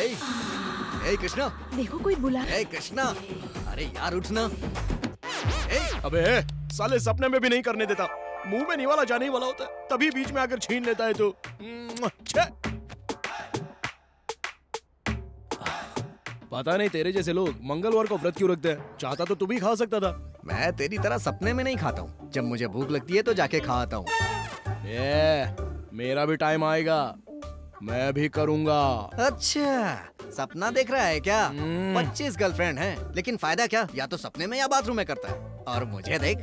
ए कृष्णा, देखो कोई बुला। ए कृष्णा, अरे यार उठना। अबे साले सपने में भी नहीं करने देता, मुंह में नहीं वाला जाने ही वाला होता है, तभी बीच में आकर छीन लेता है तो। पता नहीं तेरे जैसे लोग मंगलवार को व्रत क्यों रखते हैं, चाहता तो तू भी खा सकता था। मैं तेरी तरह सपने में नहीं खाता हूँ, जब मुझे भूख लगती है तो जाके खाता हूँ। मेरा भी टाइम आएगा, मैं भी करूँगा। अच्छा, सपना देख रहा है क्या? 25 गर्लफ्रेंड हैं, लेकिन फायदा क्या? या तो सपने में या बाथरूम में करता है। और मुझे देख,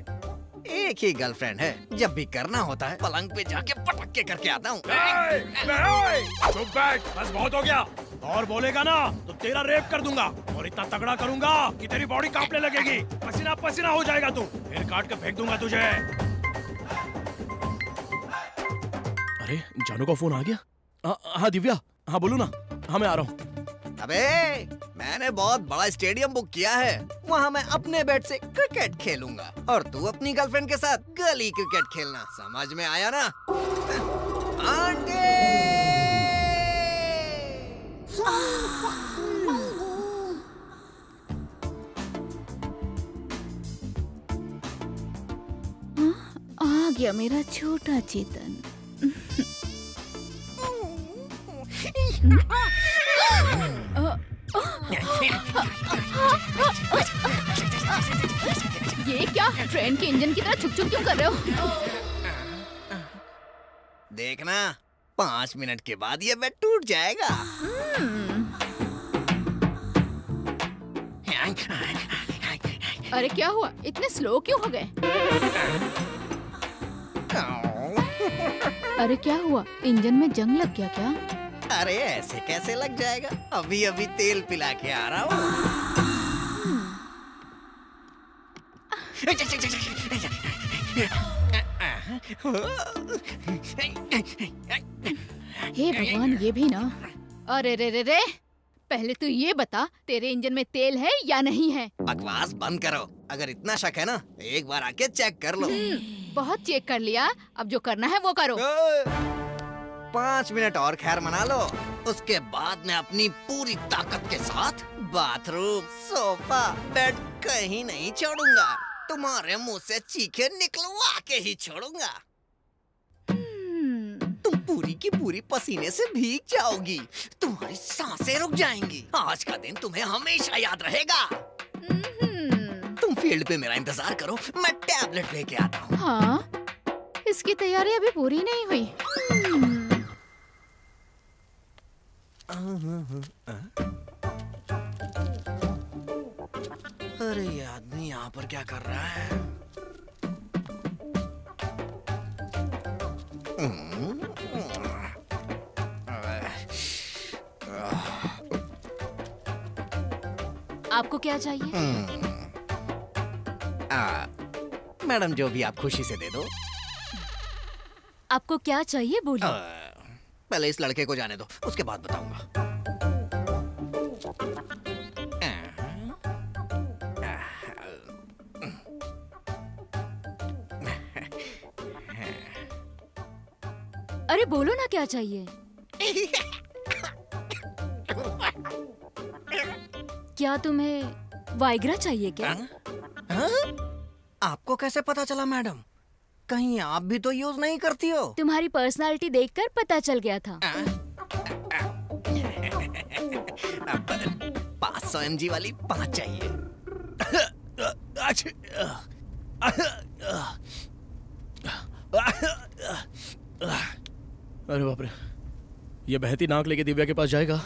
एक ही गर्लफ्रेंड है, जब भी करना होता है पलंग पे जाके पटक के करके आता हूँ। चुप बैठ, बस बहुत हो गया। और बोलेगा ना तो तेरा रेप कर दूंगा, और इतना तगड़ा करूंगा कि तेरी बॉडी कांपने लगेगी, पसीना पसीना हो जाएगा तू, फिर काट के फेंक दूंगा तुझे। अरे जानू का फोन आ गया। हाँ दिव्या, हाँ बोलो ना। हाँ मैं आ रहा हूँ। अबे मैंने बहुत बड़ा स्टेडियम बुक किया है, वहाँ मैं अपने बैट से क्रिकेट खेलूंगा और तू अपनी गर्लफ्रेंड के साथ गली क्रिकेट खेलना। समझ में आया ना? आंटी! आ गया मेरा छोटा चेतन। ये क्या ट्रेन के इंजन की तरह छुक छुक क्यों कर रहे हो? देखना 5 मिनट के बाद ये बेड टूट जाएगा। अरे क्या हुआ, इतने स्लो क्यों हो गए? अरे क्या हुआ, इंजन में जंग लग गया क्या? अरे ऐसे कैसे लग जाएगा, अभी अभी तेल पिला के आ रहा हूँ। हे भगवान, ये भी ना। अरे रे रे रे, पहले तो ये बता तेरे इंजन में तेल है या नहीं है? बकवास बंद करो, अगर इतना शक है ना एक बार आके चेक कर लो। बहुत चेक कर लिया, अब जो करना है वो करो। 5 मिनट और खैर मना लो, उसके बाद मैं अपनी पूरी ताकत के साथ बाथरूम, सोफा, बेड कहीं नहीं छोड़ूंगा। तुम्हारे मुंह से चीखे निकलवा के ही छोड़ूंगा। तुम पूरी की पूरी पसीने से भीग जाओगी, तुम्हारी सांसें रुक जाएंगी। आज का दिन तुम्हें हमेशा याद रहेगा। तुम फील्ड पे मेरा इंतजार करो, मैं टैबलेट लेके आता हूँ। हाँ, इसकी तैयारी अभी पूरी नहीं हुई। अरे ये आदमी यहाँ पर क्या कर रहा है? आपको क्या चाहिए? मैडम जो भी आप खुशी से दे दो। आपको क्या चाहिए बोलिए। पहले इस लड़के को जाने दो, उसके बाद बताऊंगा। अरे बोलो ना क्या चाहिए। क्या तुम्हें वाइग्रा चाहिए क्या? आपको कैसे पता चला मैडम? कहीं आप भी तो यूज नहीं करती हो? तुम्हारी पर्सनालिटी देखकर पता चल गया था। 500 mg वाली 5 चाहिए। अरे बाप रे, ये बहती नाक लेके दिव्या के पास जाएगा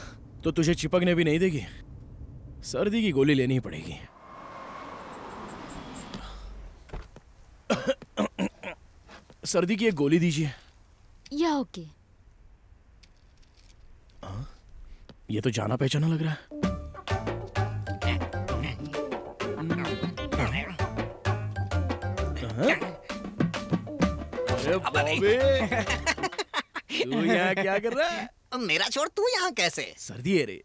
तो तुझे चिपकने भी नहीं देगी। सर्दी की गोली लेनी ही पड़ेगी। सर्दी की एक गोली दीजिए। या ओके। ये तो जाना पहचाना लग रहा है। अरे बॉबी, तू यहाँ क्या कर रहा है? मेरा छोड़, तू यहाँ कैसे? सर्दी है रे,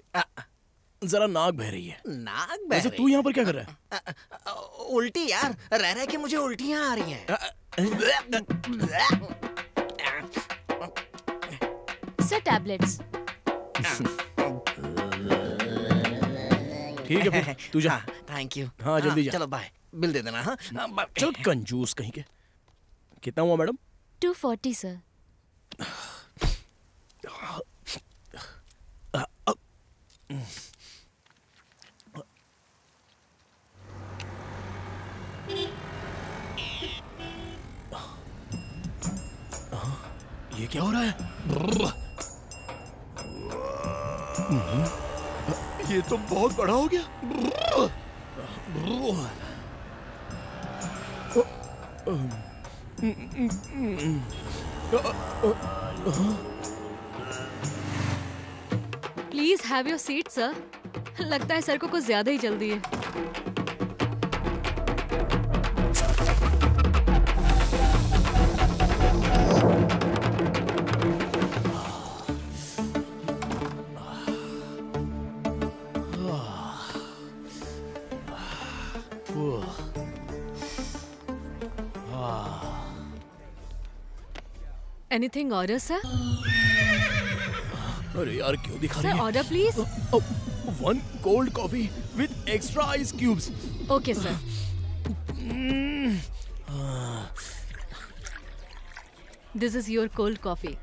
जरा नाक बह रही है। नाक बह रही? तू यहाँ पर क्या कर रहा है? उल्टी यार, रह रह के मुझे उल्टियाँ आ रही हैं। Sir tablets. ठीक है फिर तू जा। Thank you. हाँ, जल्दी जा। चलो बाय। बिल दे देना। हाँ चल कंजूस कहीं के। कितना हुआ मैडम? 240 सर। ये क्या हो रहा है? ये तो बहुत बड़ा हो गया। Please have your seat sir. लगता है सर को कुछ ज्यादा ही जल्दी है। Anything order sir? अरे यार क्यों दिखा रही सर है? Order please. 1 cold coffee with extra ice cubes. Okay sir. This is your cold coffee.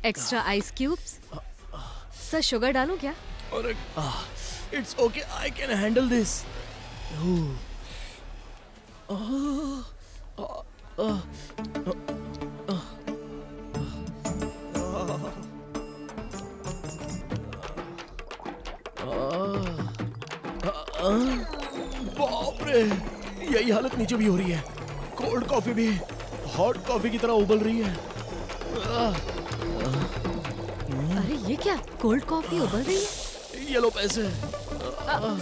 Extra ice cubes. Sir sugar डालूं क्या? अरे it's okay, I can handle this. बाप रे, यही हालत नीचे भी हो रही है। कोल्ड कॉफी भी हॉट कॉफी की तरह उबल रही है। अरे ये क्या, कोल्ड कॉफी उबल रही है? ये लो पैसे।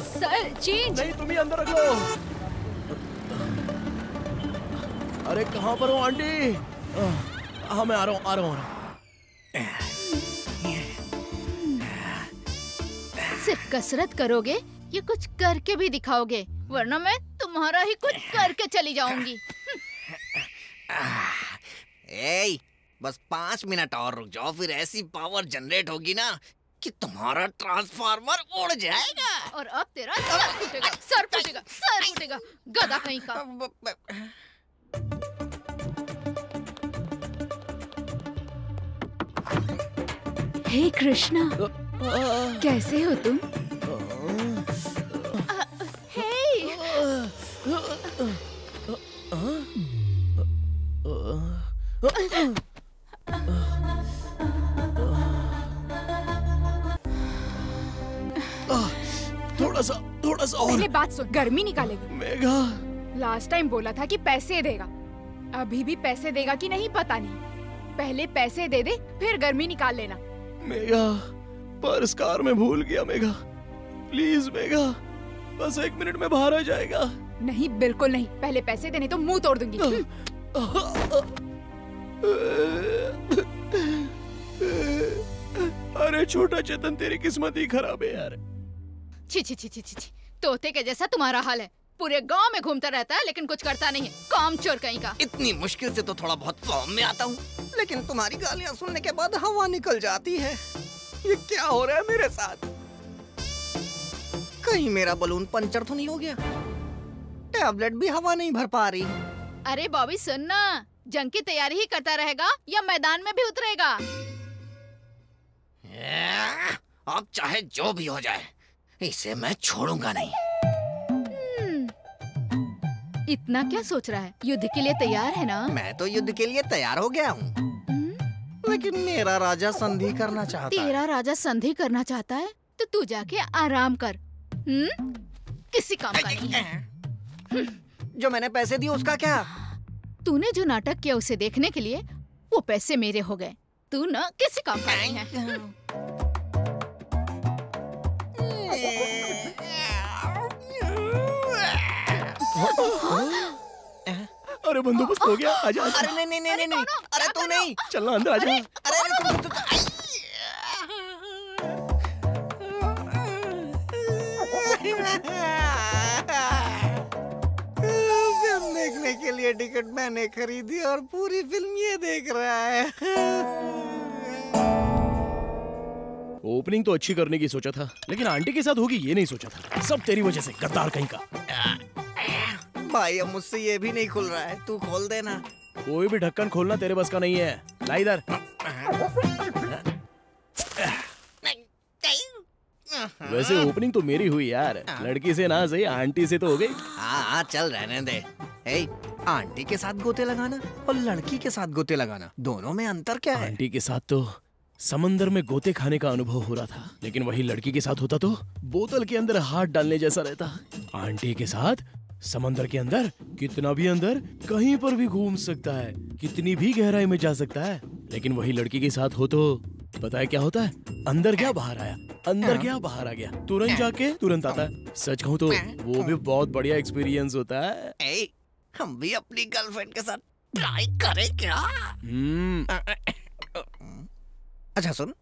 Sir change. नहीं, तुम ही अंदर रख लो। अरे कहाँ पर हो आंटी? हाँ मैं आ रहा हूँ। सिर्फ कसरत करोगे या कुछ करके भी दिखाओगे, वरना मैं तुम्हारा ही कुछ करके चली जाऊंगी। ए, बस 5 मिनट और रुक जाओ, फिर ऐसी पावर जनरेट होगी ना कि तुम्हारा ट्रांसफार्मर उड़ जाएगा। और अब तेरा सर फूटेगा, गधा कहीं का। हे कृष्णा, कैसे हो तुम? थोड़ा सा और। पहले बात सुन, गर्मी निकालेगा। मेघा, लास्ट टाइम बोला था कि पैसे देगा, अभी भी पैसे देगा कि नहीं पता नहीं। पहले पैसे दे दे, फिर गर्मी निकाल लेना। मेघा, पर्स कार में भूल गया। मेघा प्लीज मेघा, बस 1 मिनट में बाहर आ जाएगा। नहीं, बिल्कुल नहीं, पहले पैसे देने तो मुंह तोड़ दूंगी। अरे छोटा चेतन, तेरी किस्मत ही खराब है यार। छी, तोते के जैसा तुम्हारा हाल है। पूरे गांव में घूमता रहता है लेकिन कुछ करता नहीं है, कामचोर कहीं का। इतनी मुश्किल से तो थोड़ा बहुत फॉर्म में आता हूँ, लेकिन तुम्हारी गालियाँ सुनने के बाद हवा निकल जाती है। ये क्या हो रहा है मेरे साथ? कहीं मेरा बलून पंचर तो नहीं हो गया? टैबलेट भी हवा नहीं भर पा रही। अरे बॉबी सुन ना, जंग की तैयारी ही करता रहेगा या मैदान में भी उतरेगा? अब चाहे जो भी हो जाए, इसे मैं छोड़ूंगा नहीं। इतना क्या सोच रहा है? युद्ध के लिए तैयार है ना? मैं तो युद्ध के लिए तैयार हो गया हूँ, लेकिन मेरा राजा संधि करना चाहता है। तेरा राजा संधि करना चाहता है तो तू जाके आराम कर। किसी काम का नहीं है। जो मैंने पैसे दिए उसका क्या? तूने जो नाटक किया उसे देखने के लिए वो पैसे मेरे हो गए। तू ना किसी काम का नहीं है। अरे बंदोबस्त हो गया, आजा आजा। अरे नहीं, अरे तू नहीं, चलना अंदर आजा। अरे फिल्म देखने के लिए टिकट मैंने खरीदी और पूरी फिल्म ये देख रहा है। ओपनिंग तो अच्छी करने की सोचा था, लेकिन आंटी के साथ होगी ये नहीं सोचा था। सब तेरी वजह से, गद्दार कहीं का। भाई अब मुझसे ये भी नहीं खुल रहा है, तू खोल देना। कोई भी ढक्कन खोलना तेरे बस का नहीं है। ला इधर। वैसे ओपनिंग तो मेरी हुई यार, लड़की से ना सही आंटी से तो हो गई। हाँ चल रहने दे। ए, आंटी के साथ गोते लगाना और लड़की के साथ गोते लगाना, दोनों में अंतर क्या है? आंटी के साथ तो समंदर में गोते खाने का अनुभव हो रहा था, लेकिन वही लड़की के साथ होता तो बोतल के अंदर हाथ डालने जैसा रहता। आंटी के साथ समंदर के अंदर कितना भी अंदर कहीं पर भी घूम सकता है, कितनी भी गहराई में जा सकता है। लेकिन वही लड़की के साथ हो तो पता है क्या होता है? अंदर गया बाहर आया, अंदर गया बाहर आ गया, तुरंत जाके तुरंत आता है। सच कहूँ तो वो भी बहुत बढ़िया एक्सपीरियंस होता है। ए, हम भी अपनी गर्लफ्रेंड के साथ ट्राई करें क्या? अच्छा सुन,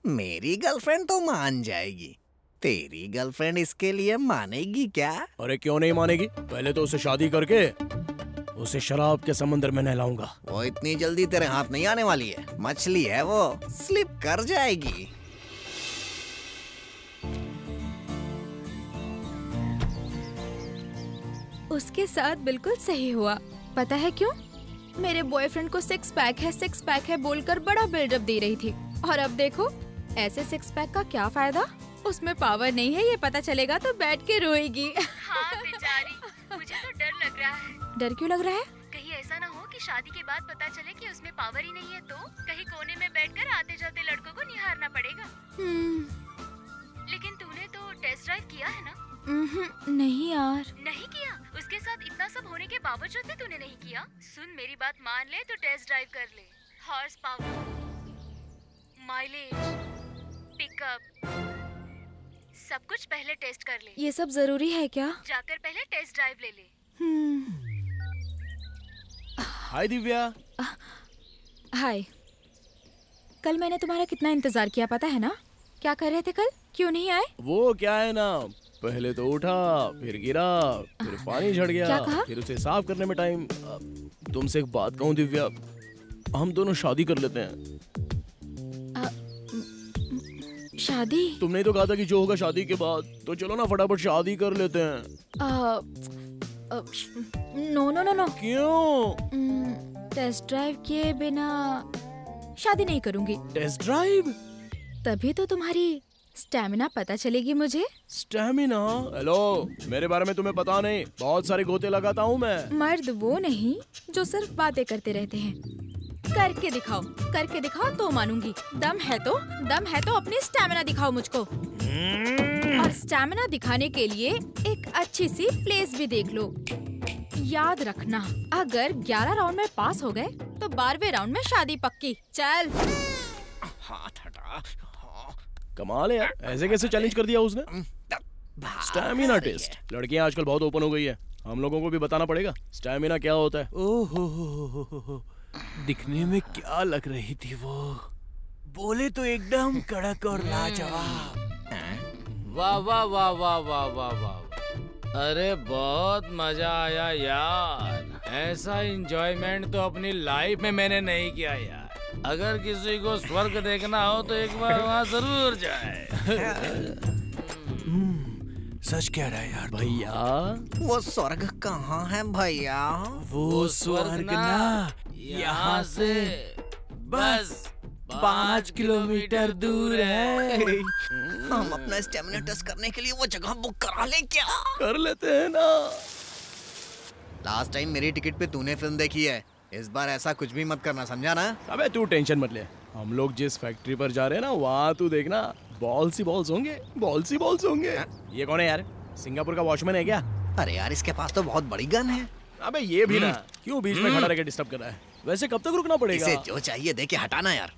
मेरी गर्लफ्रेंड तो मान जाएगी, तेरी गर्लफ्रेंड इसके लिए मानेगी क्या? अरे क्यों नहीं मानेगी? पहले तो उसे शादी करके उसे शराब के समंदर में नहलाऊंगा। वो इतनी जल्दी तेरे हाथ नहीं आने वाली है, मछली है वो, स्लिप कर जाएगी। उसके साथ बिल्कुल सही हुआ। पता है क्यों? मेरे बॉयफ्रेंड को 6 पैक है बोलकर बड़ा बिल्डअप दे रही थी, और अब देखो ऐसे 6 पैक का क्या फायदा? उसमें पावर नहीं है, ये पता चलेगा तो बैठ के रोएगी। हाँ बेचारी, मुझे तो डर लग रहा है। डर क्यों लग रहा है? कहीं ऐसा ना हो कि शादी के बाद पता चले कि उसमें पावर ही नहीं है, तो कहीं कोने में बैठकर आते जाते लड़कों को निहारना पड़ेगा। लेकिन तूने तो टेस्ट ड्राइव किया है ना? नहीं यार। नहीं किया? उसके साथ इतना सब होने के बावजूद भी तूने नहीं किया? सुन मेरी बात मान ले तो टेस्ट ड्राइव कर ले। हॉर्स पावर, माइलेज, पिकअप, सब कुछ पहले टेस्ट कर ले। ये सब जरूरी है क्या? जाकर पहले टेस्ट ड्राइव ले ले। हाय दिव्या। हाय। कल मैंने तुम्हारा कितना इंतजार किया पता है ना? क्या कर रहे थे कल? क्यों नहीं आए? वो क्या है ना, पहले तो उठा, फिर गिरा, फिर पानी झड़ गया, क्या कहा? फिर उसे साफ करने में टाइम। तुमसे एक बात कहूँ दिव्या, हम दोनों शादी कर लेते हैं। शादी? तुमने तो कहा था कि जो होगा शादी के बाद, तो चलो ना फटाफट शादी कर लेते हैं। नो। क्यों? टेस्ट ड्राइव किए बिना शादी नहीं करूंगी। Test drive? तभी तो तुम्हारी स्टैमिना पता चलेगी मुझे। स्टैमिना? हेलो, मेरे बारे में तुम्हें पता नहीं, बहुत सारे गोते लगाता हूँ मैं। मर्द वो नहीं जो सिर्फ बातें करते रहते हैं। करके दिखाओ तो मानूंगी। दम है तो अपनी स्टैमिना दिखाओ मुझको। और स्टैमिना दिखाने के लिए एक अच्छी सी प्लेस भी देख लो। याद रखना, अगर 11 राउंड में पास हो गए तो 12वें राउंड में शादी पक्की। चल। हाथ हटा। कमाल है यार, ऐसे कैसे चैलेंज कर दिया उसने? Stamina test. लड़कियां आजकल बहुत ओपन हो गई है, हम लोगों को भी बताना पड़ेगा स्टैमिना क्या होता है। ओहो, दिखने में क्या लग रही थी वो? बोले तो एकदम कड़क और लाजवाब। वाह वाह वाह वाह वाह वाह वाह, अरे बहुत मजा आया यार। ऐसा एंजॉयमेंट तो अपनी लाइफ में मैंने नहीं किया यार। अगर किसी को स्वर्ग देखना हो तो एक बार वहाँ जरूर जाए। सच कह रहा है यार भैया। वो स्वर्ग कहाँ है भैया? वो स्वर्ग ना यहाँ से बस 5 किलोमीटर दूर है। हम अपना स्टेमिना टेस्ट करने के लिए वो जगह बुक करा लें क्या? कर लेते हैं ना। लास्ट टाइम मेरी टिकट पे तूने फिल्म देखी है, इस बार ऐसा कुछ भी मत करना, समझा ना? अबे तू टेंशन मत ले, हम लोग जिस फैक्ट्री पर जा रहे हैं ना, वहाँ तू देखना बॉल्स ही बॉल्स होंगे। ये कौन है यार? सिंगापुर का वॉचमैन है क्या? अरे यार इसके पास तो बहुत बड़ी गन है। अबे ये भी ना, क्यों बीच में खड़ा रह के डिस्टर्ब कर रहा है? वैसे कब तक रुकना पड़ेगा? इसे जो चाहिए दे के हटाना यार।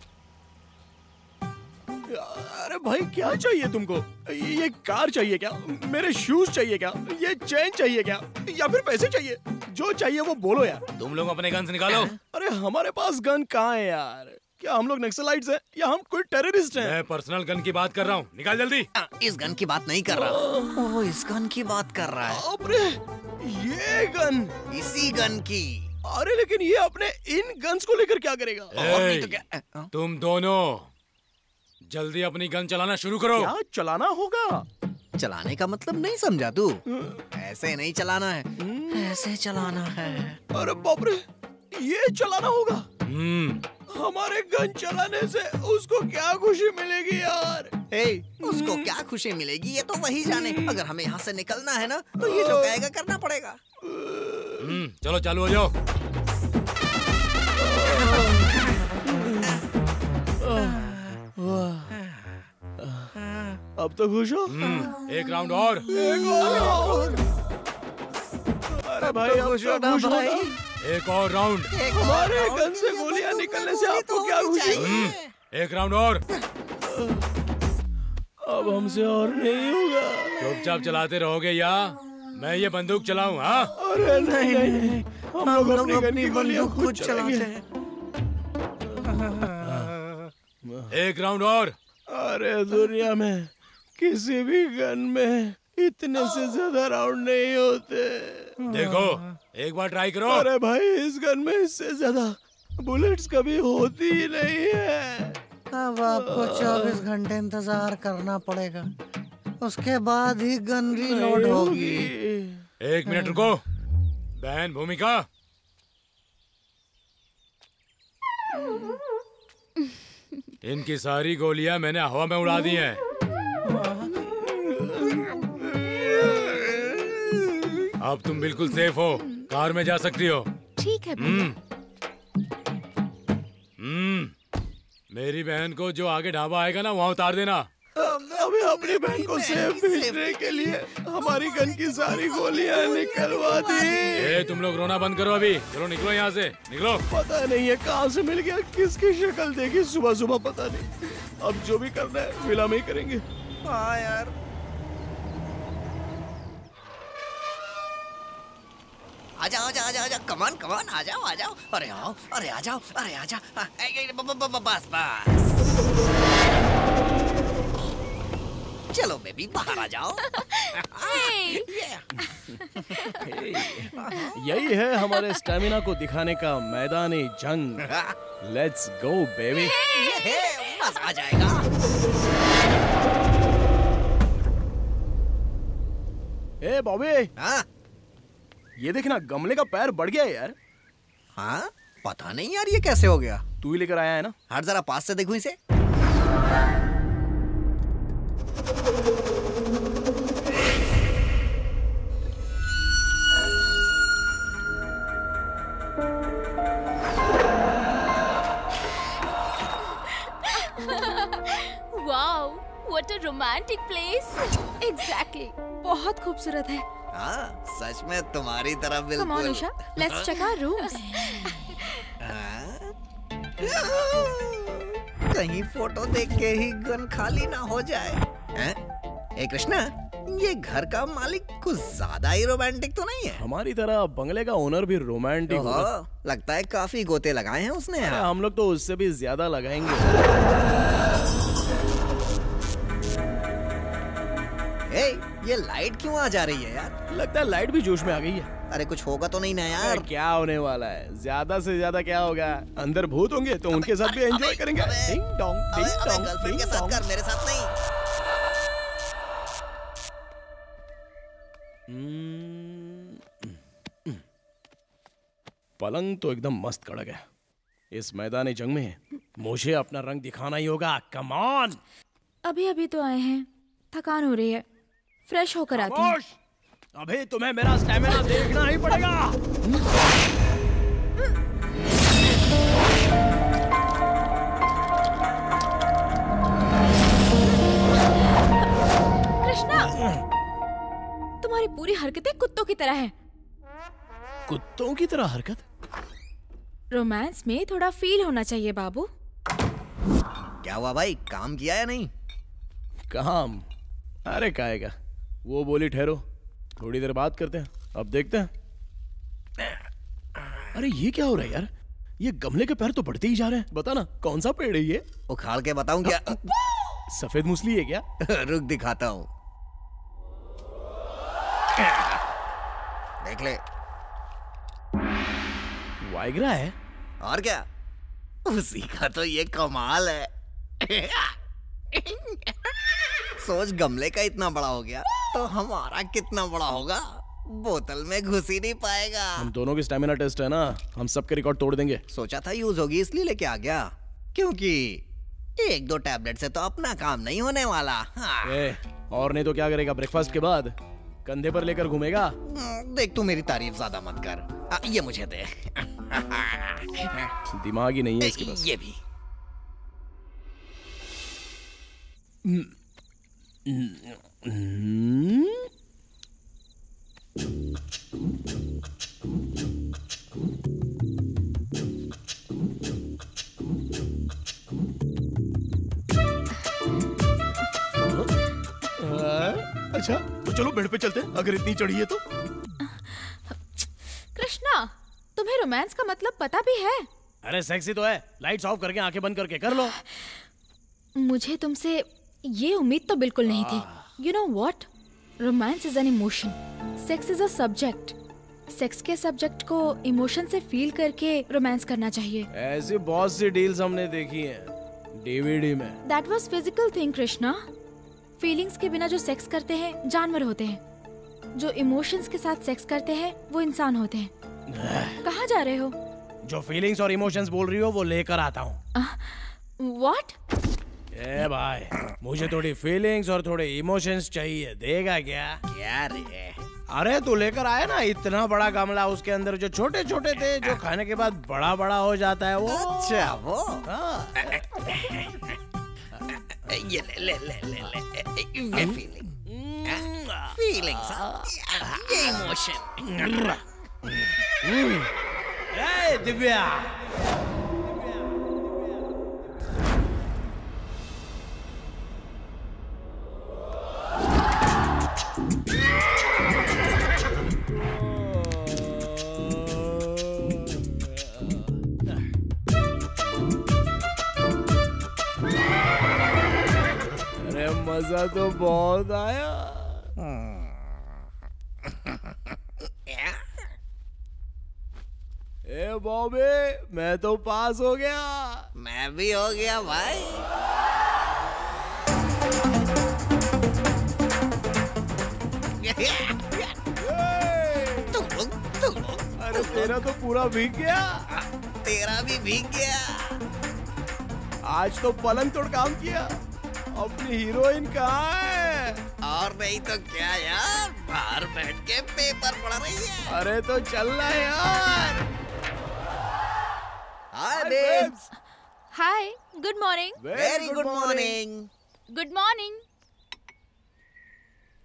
अरे भाई क्या चाहिए तुमको? ये कार चाहिए क्या? मेरे शूज चाहिए क्या? ये चेन चाहिए क्या? या फिर पैसे चाहिए? जो चाहिए वो बोलो यार। तुम लोग अपने गन निकालो। अरे हमारे पास गन कहाँ है यार? क्या हम लोग नक्सलाइट्स हैं या हम कोई टेररिस्ट हैं? मैं पर्सनल गन की बात कर रहा हूँ, निकाल जल्दी। इस गन की बात नहीं कर रहा, वो इस गन की बात कर रहा है। अरे ये गन? इसी गन की। अरे लेकिन ये अपने इन गन्स को लेकर क्या करेगा? और नहीं तो क्या? तुम दोनों जल्दी अपनी गन चलाना शुरू करो। क्या चलाना होगा? चलाने का मतलब नहीं समझा तू? ऐसे नहीं चलाना है, ऐसे चलाना है। अरे बाप रे, ये चलाना होगा? हमारे गन चलाने से उसको क्या खुशी मिलेगी यार? उसको क्या खुशी मिलेगी ये तो वही जाने। अगर हमें यहाँ से निकलना है ना तो ये जो कहेगा करना पड़ेगा। चलो चालू हो जाओ। अब तो खुश हो? एक राउंड और। अरे भाई अब तो खुश हो ना? एक और राउंड। हमारे गन से गोलियां निकलने से आपको क्या खुशी? एक राउंड और। अब हमसे और नहीं होगा। चुपचाप चलाते रहोगे या मैं ये बंदूक चलाऊं? हाँ? अरे नहीं नहीं नहीं, हम लोग अपनी गन की गोलियां खुद चलाते हैं। एक राउंड और। अरे दुनिया में किसी भी गन में इतने से ज्यादा राउंड नहीं होते। देखो एक बार ट्राई करो। अरे भाई इस गन में इससे ज्यादा बुलेट्स कभी होती ही नहीं है। अब आपको 24 घंटे इंतजार करना पड़ेगा, उसके बाद ही गन रीलोड होगी। एक मिनट रुको। बहन भूमिका, इनकी सारी गोलियां मैंने हवा में उड़ा दी हैं। अब तुम बिल्कुल सेफ हो, कार में जा सकती हो। ठीक है भैया। मेरी बहन को जो आगे ढाबा आएगा ना वहाँ उतार देना। हमें अपनी बहन को सेफ भेजने के लिए हमारी गन की सारी गोलियां निकलवा दी। ए, तुम लोग रोना बंद करो अभी। चलो निकलो यहाँ से, निकलो। पता नहीं है कहाँ से मिल गया, किसकी शक्ल देखी सुबह सुबह, पता नहीं। अब जो भी करना है विला में ही करेंगे। हाँ यार, आजाओ आजाओ आजाओ आजाओ, कमान कमान, आ जाओ आ जाओ। अरे आओ, अरे आ जाओ, अरे आ जाओ। बस बस, चलो बेबी बाहर आ जाओ। यही है हमारे स्टेमिना को दिखाने का मैदानी जंग। Let's go baby. मजा आ जाएगा। ए बॉबी, हाँ ये देखना गमले का पैर बढ़ गया है यार। हाँ, पता नहीं यार ये कैसे हो गया। तू ही लेकर आया है ना? हट जरा पास से देखूं इसे। Wow, what a romantic place. Exactly, बहुत खूबसूरत है। हाँ सच में तुम्हारी तरह बिल्कुल। Come on Isha, let's check our rooms. कहीं फोटो देख के ही गन खाली ना हो जाए। हैं? ए कृष्णा, ये घर का मालिक कुछ ज्यादा ही रोमांटिक तो नहीं है? हमारी तरह बंगले का ओनर भी रोमांटिक होगा। लगता है काफी गोते लगाए हैं उसने। हम लोग तो उससे भी ज्यादा लगाएंगे। ये लाइट क्यों आ जा रही है यार? लगता है लाइट भी जोश में आ गई है। अरे कुछ होगा तो नहीं ना यार? क्या होने वाला है, ज्यादा से ज्यादा क्या होगा। अंदर भूत होंगे तो उनके साथ भी एंजॉय करेंगे। Ding dong, ding dong, girlfriend के साथ कर, मेरे साथ नहीं। पलंग तो एकदम मस्त कड़ा गया। इस मैदानी जंग में मुझे अपना रंग दिखाना ही होगा। Come on. अभी अभी तो आए हैं, थकान हो रही है, फ्रेश होकर आती हूँ। अभी तुम्हें मेरा स्टैमिना देखना ही पड़ेगा। कृष्णा, तुम्हारी पूरी हरकतें कुत्तों की तरह हैं। कुत्तों की तरह हरकत? रोमांस में थोड़ा फील होना चाहिए बाबू। क्या हुआ भाई, काम किया या नहीं? काम? अरे काएगा, वो बोली ठहरो, थोड़ी देर बात करते हैं, अब देखते हैं। अरे ये क्या हो रहा है यार, ये गमले के पैर तो बढ़ते ही जा रहे हैं। बता ना कौन सा पेड़ है ये? उखाड़ के बताऊं क्या? सफेद मूसली है क्या? रुक दिखाता हूँ, देख ले। वाइग्रा है। और क्या, उसी का तो ये कमाल है। सोच, गमले का इतना बड़ा हो गया तो हमारा कितना बड़ा होगा। बोतल में घुस ही नहीं पाएगा। हम दोनों की स्टेमिना टेस्ट है ना, हम सबके रिकॉर्ड तोड़ देंगे। सोचा था यूज होगी इसलिए लेके आ गया, क्योंकि 1-2 टैबलेट से तो अपना काम नहीं होने वाला। हाँ। और नहीं तो क्या करेगा? ब्रेकफास्ट के बाद कंधे पर लेकर घूमेगा। देख, तू मेरी तारीफ ज्यादा मत कर। ये मुझे दे। दिमाग ही नहीं है इसके पास। ये भी। अच्छा तो चलो बेड पे चलते हैं, अगर इतनी चढ़ी है तो। कृष्णा, तुम्हें रोमांस का मतलब पता भी है? अरे सेक्सी तो है। लाइट्स ऑफ करके आंखें बंद करके कर लो। मुझे तुमसे ये उम्मीद तो बिल्कुल नहीं थी। You know what, romance is an emotion, sex is a subject. Sex के सब्जेक्ट को इमोशन से फील करके रोमांस करना चाहिए। ऐसी बहुत सी डील्स हमने देखी हैं डीवीडी में। That was physical thing Krishna. Feelings के बिना जो सेक्स करते हैं जानवर होते हैं, जो इमोशंस के साथ सेक्स करते हैं वो इंसान होते हैं। कहाँ जा रहे हो? जो फीलिंग्स और इमोशंस बोल रही हो वो लेकर आता हूँ। व्हाट? ए भाई, मुझे थोड़ी फीलिंग्स और थोड़े इमोशंस चाहिए, देगा क्या? क्या रे? अरे तू लेकर आया ना इतना बड़ा गमला, उसके अंदर जो छोटे छोटे थे, जो खाने के बाद बड़ा बड़ा हो जाता है वो। अच्छा वो। हाँ। ये ले ले ले ले ले, ये फीलिंग्स, ये इमोशन। ए दिव्या, मजा तो बहुत आया। ए बॉबी, मैं तो पास हो गया। मैं भी हो गया भाई। तुम लोग। अरे तेरा तो पूरा भीग गया। तेरा भी भीग गया। आज तो पलंग तोड़ काम किया। अपनी हीरोइन कहाँ है? और नहीं तो क्या यार, बाहर बैठ के पेपर पढ़ रही है। अरे तो चलना यार। Hi babes. Hi, good morning. Very good morning. Good morning.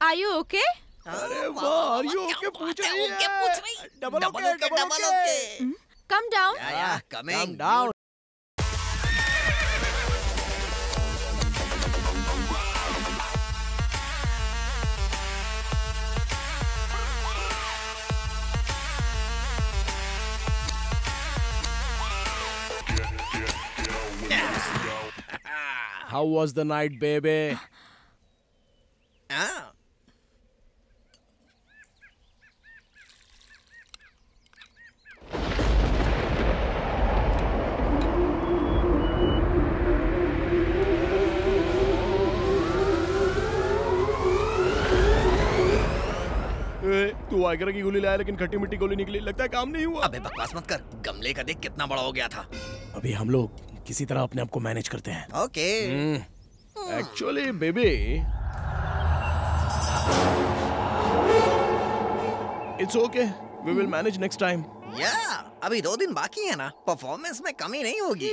Are you okay? अरे वाह, आर यू ओके पूछ रही है। Double okay. Come down. Yeah coming down. How was the night, baby? तू आगरा की गोली लाया लेकिन खट्टी मिट्टी गोली निकली, लगता है काम नहीं हुआ। अबे बकवास मत कर, गमले का देख कितना बड़ा हो गया था। अभी हम लोग किसी तरह अपने आप को मैनेज करते हैं। Okay. Actually baby, it's okay, we will manage next time. या अभी 2 दिन बाकी है ना, परफॉर्मेंस में कमी नहीं होगी।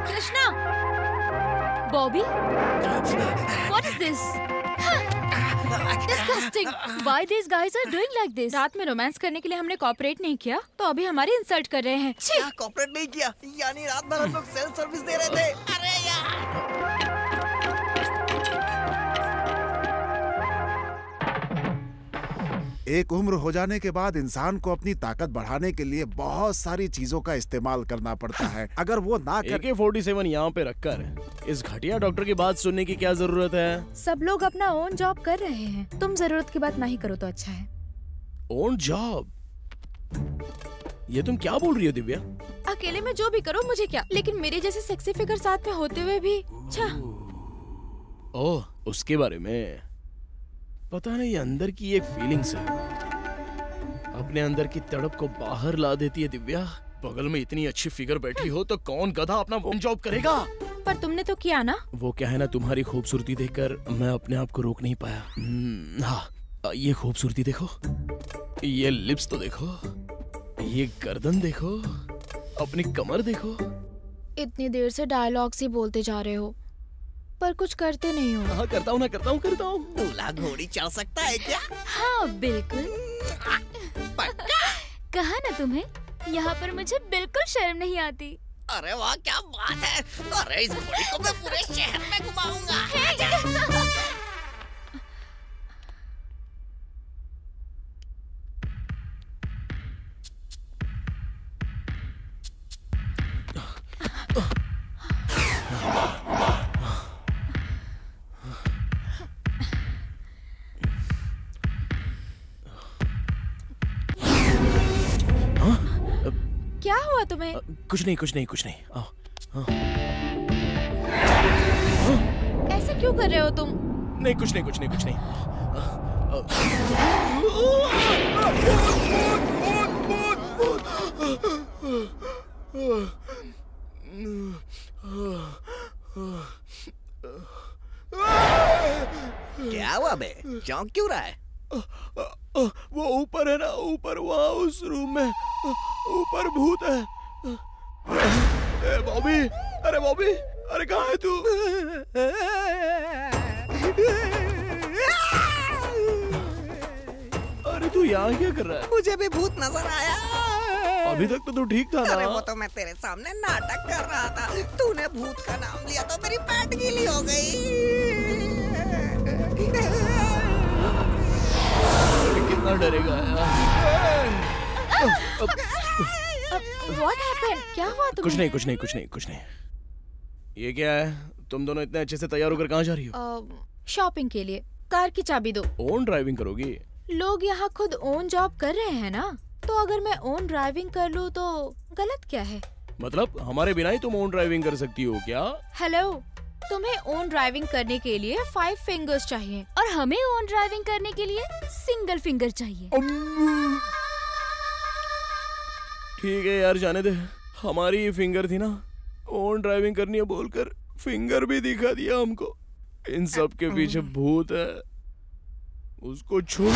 Krishna, Bobby, what is this? Disgusting. Why these guys are doing like this? रात में रोमांस करने के लिए हमने कॉपरेट नहीं किया, तो अभी हमारी इंसल्ट कर रहे हैं। क्या कॉपरेट नहीं किया? यानी रात भर हम लोग सेल्फ सर्विस दे रहे थे। अरे यार। एक उम्र हो जाने के बाद इंसान को अपनी ताकत बढ़ाने के लिए बहुत सारी चीजों का इस्तेमाल करना पड़ता है। अगर वो ना कर AK-47 यहाँ पे रखकर इस घटिया डॉक्टर की बात सुनने की क्या जरूरत है? सब लोग अपना ओन जॉब कर रहे हैं, तुम जरूरत की बात नहीं करो तो अच्छा है। Own job? ये तुम क्या बोल रही हो दिव्या? अकेले में जो भी करो मुझे क्या, लेकिन मेरे जैसे सेक्सी फिगर साथ में होते हुए भी ओह, उसके बारे में पता नहीं, अंदर की एक फीलिंग्स है, अपने अंदर की तड़प को बाहर ला देती है दिव्या। बगल में इतनी अच्छी फिगर बैठी हो तो कौन गधा अपना ओन जॉब करेगा? पर तुमने तो किया ना। वो क्या है ना, तुम्हारी खूबसूरती देखकर मैं अपने आप को रोक नहीं पाया। हाँ, ये खूबसूरती देखो, ये लिप्स तो देखो, ये गर्दन देखो, अपनी कमर देखो। इतनी देर से डायलॉग्स ही बोलते जा रहे हो पर कुछ करते नहीं हो। हाँ, करता हूँ ना, करता हूँ। दूल्हा घोड़ी चढ़ सकता है क्या? हाँ बिल्कुल। पक्का? कहा ना तुम्हें, यहाँ पर मुझे बिल्कुल शर्म नहीं आती। अरे वाह, क्या बात है। अरे इस घोड़ी को मैं पूरे शहर में घुमाऊंगा। क्या हुआ तुम्हें? कुछ नहीं। आओ। ऐसे क्यों कर रहे हो तुम? नहीं, कुछ नहीं। क्या हुआ बे, चौंक क्यों रहा है? वो ऊपर है ना, ऊपर वहाँ उस रूम में ऊपर भूत है। बॉबी, अरे बॉबी, अरे कहाँ है तू? अरे तू यहाँ क्या कर रहा है? मुझे भी भूत नजर आया। अभी तक तो तू ठीक था ना? अरे वो तो मैं तेरे सामने नाटक कर रहा था। तूने भूत का नाम लिया तो मेरी पैंट गीली हो गई। कितना डरेगा यार। What happened? क्या हुआ तुम्हें? कुछ नहीं। ये क्या है? तुम दोनों इतने अच्छे से तैयार होकर कहाँ जा रही हो? शॉपिंग के लिए। कार की चाबी दो। ओन ड्राइविंग करोगी? लोग यहाँ खुद ओन जॉब कर रहे हैं ना, तो अगर मैं ओन ड्राइविंग कर लूँ तो गलत क्या है? मतलब हमारे बिना ही तुम ओन ड्राइविंग कर सकती हो क्या? हेलो, तुम्हें ओन ड्राइविंग करने के लिए 5 फिंगर्स चाहिए और हमें ओन ड्राइविंग करने के लिए सिंगल फिंगर चाहिए। ठीक है यार, जाने दे। हमारी ही फिंगर थी ना, ओन ड्राइविंग करनी है बोलकर फिंगर भी दिखा दिया हमको। इन सब के पीछे भूत है, उसको छोड़।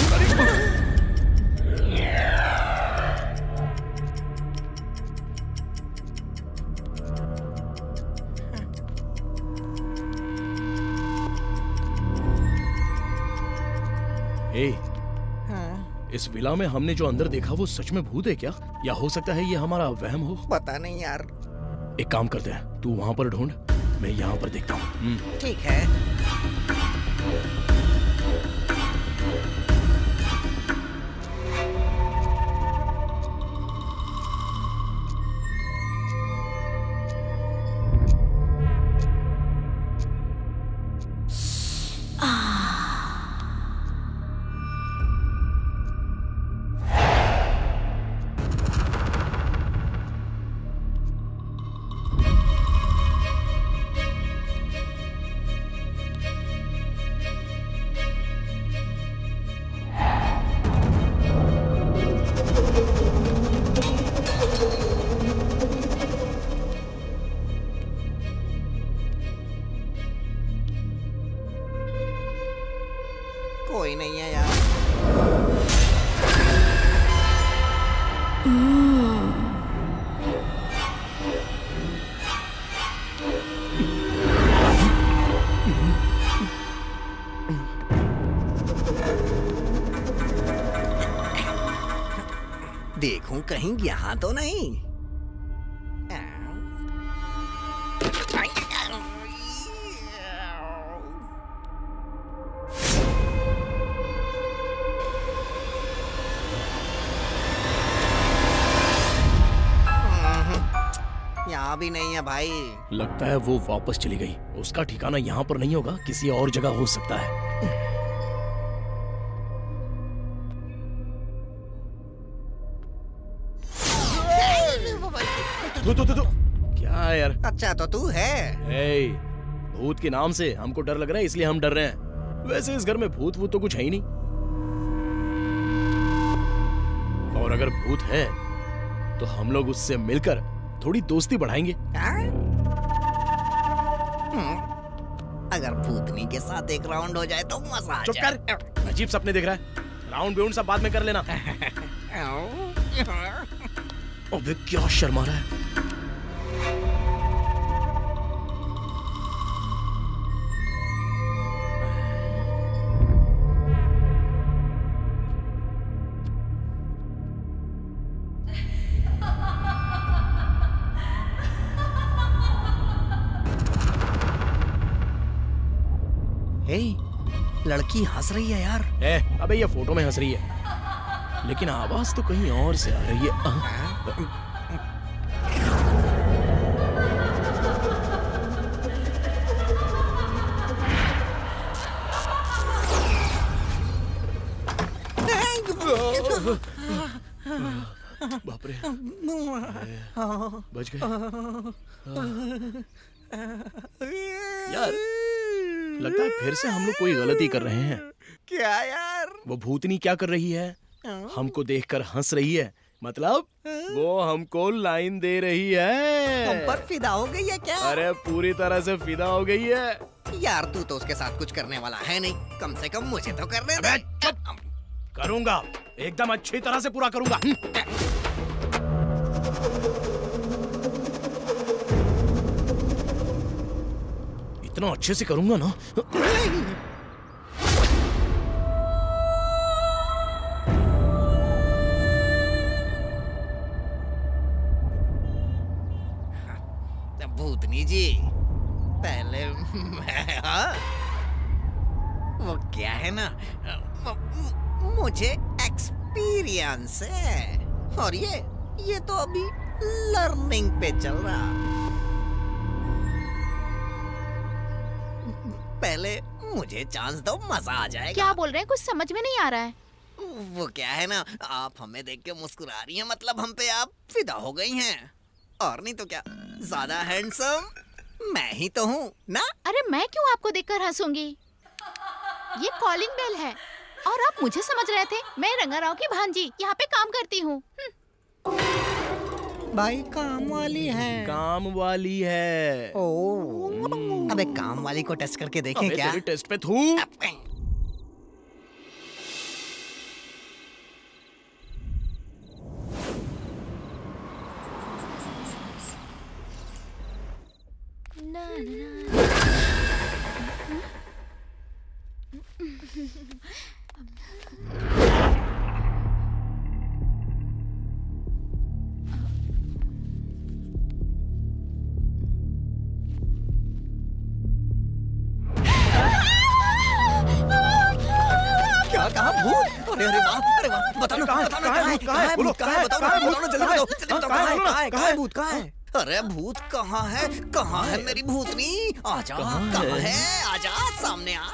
इस विला में हमने जो अंदर देखा वो सच में भूत है क्या, या हो सकता है ये हमारा वहम हो? पता नहीं यार। एक काम करते हैं, तू वहां पर ढूंढ, मैं यहाँ पर देखता हूँ। ठीक है। कोई नहीं है यार। देखूं कहीं यहाँ तो नहीं। यहाँ भी नहीं है भाई। लगता है वो वापस चली गई। उसका ठिकाना यहाँ पर नहीं होगा, किसी और जगह हो सकता है। तू क्या है यार? अच्छा तो तू है। ए, भूत के नाम से हमको डर लग रहा है, इसलिए हम डर रहे हैं। वैसे इस घर में भूत तो कुछ है ही नहीं। और अगर भूत है तो हम लोग उससे मिलकर थोड़ी दोस्ती बढ़ाएंगे। अगर भूतनी के साथ एक राउंड हो जाए तो मजा आ चुप जाए। कर, अजीब सपने देख रहा है। राउंड बिउंड सब बाद में कर लेना। अबे क्या शर्मा रहा है? हे, लड़की हंस रही है यार। अबे ये फोटो में हंस रही है, लेकिन आवाज तो कहीं और से आ रही है। बाप रे, बच गए यार। लगता है फिर से हम लोग कोई गलती कर रहे हैं। क्या यार? वो भूतनी क्या कर रही है? हमको देखकर हंस रही है, मतलब वो हमको लाइन दे रही है। हम पर फिदा हो गई है क्या? अरे पूरी तरह से फिदा हो गई है यार। तू तो उसके साथ कुछ करने वाला है नहीं, कम से कम मुझे तो करने दे। करूंगा, एकदम अच्छी तरह से पूरा करूंगा। इतना अच्छे से करूंगा ना। भूतनी जी, पहले हाँ? वो क्या है ना, मुझे एक्सपीरियंस है, और ये तो अभी लर्निंग पे चल रहा। पहले मुझे चांस दो, मजा आ जाएगा। क्या बोल रहे हैं? कुछ समझ में नहीं आ रहा है। वो क्या है ना, आप हमें देख के मुस्कुरा रही हैं, मतलब हम पे आप फिदा हो गई हैं। और नहीं तो क्या, ज्यादा हैंडसम मैं ही तो हूँ ना। अरे मैं क्यों आपको देखकर हंसूंगी? ये कॉलिंग बेल है और आप मुझे समझ रहे थे। मैं रंगाराव की भांजी यहाँ पे काम करती हूँ। भाई काम वाली है। काम वाली है। ओ, अबे काम वाली को टेस्ट करके देखें क्या? तेरे टेस्ट पे थू। क्या कहा? भूत? अरे अरे वाह, अरे वाह, बताना कहाँ है? कहाँ है भूत? कहाँ है? बताओ ना, जल्दी बताओ, जल्दी बताओ, कहाँ है भूत? कहाँ है? अरे भूत कहाँ है? कहाँ है मेरी भूतनी? आजा, कहाँ है? आजा, सामने आ।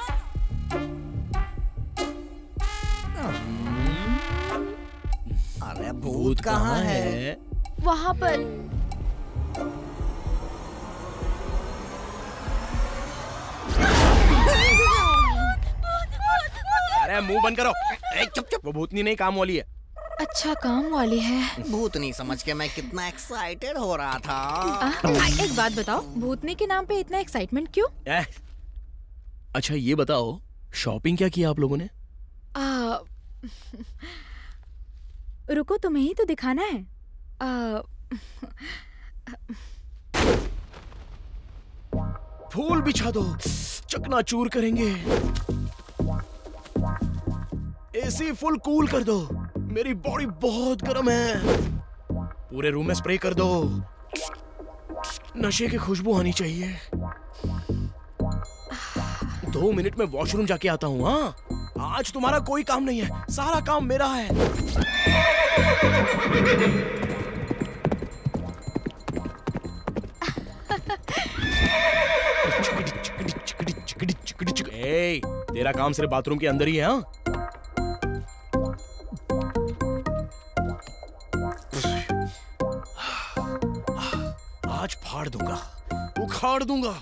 अरे भूत कहाँ है? वहाँ पर। अरे मुंह बंद करो। चुप चुप। वो भूतनी नहीं, काम वाली है। अच्छा, काम वाली है। भूतनी समझ के मैं कितना एक्साइटेड हो रहा था। एक बात बताओ, भूतनी के नाम पे इतना एक्साइटमेंट क्यों? अच्छा ये बताओ, शॉपिंग क्या किया आप लोगों ने? रुको, तुम्हें ही तो दिखाना है। फूल बिछा दो, चकनाचूर करेंगे। एसी फुल कूल कर दो, मेरी बॉडी बहुत गर्म है। पूरे रूम में स्प्रे कर दो, नशे की खुशबू आनी चाहिए। 2 मिनट में वॉशरूम जाके आता हूँ। हाँ, आज तुम्हारा कोई काम नहीं है, सारा काम मेरा है। ए, तेरा काम सिर्फ बाथरूम के अंदर ही है। हाँ, दूंगा, उखाड़ दूंगा।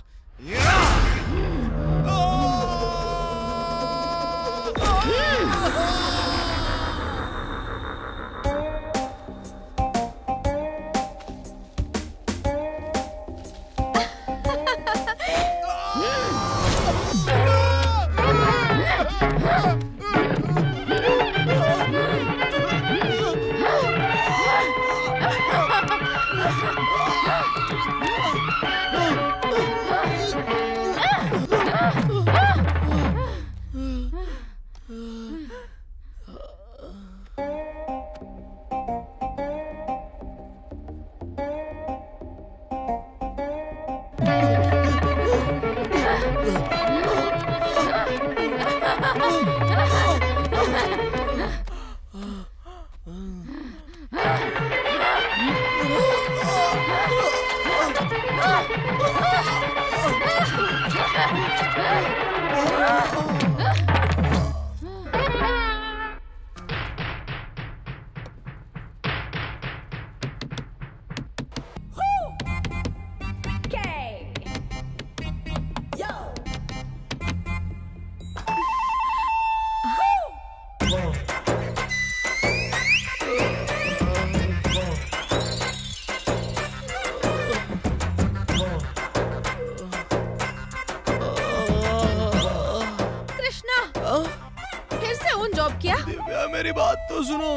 दिव्या मेरी बात तो सुनो।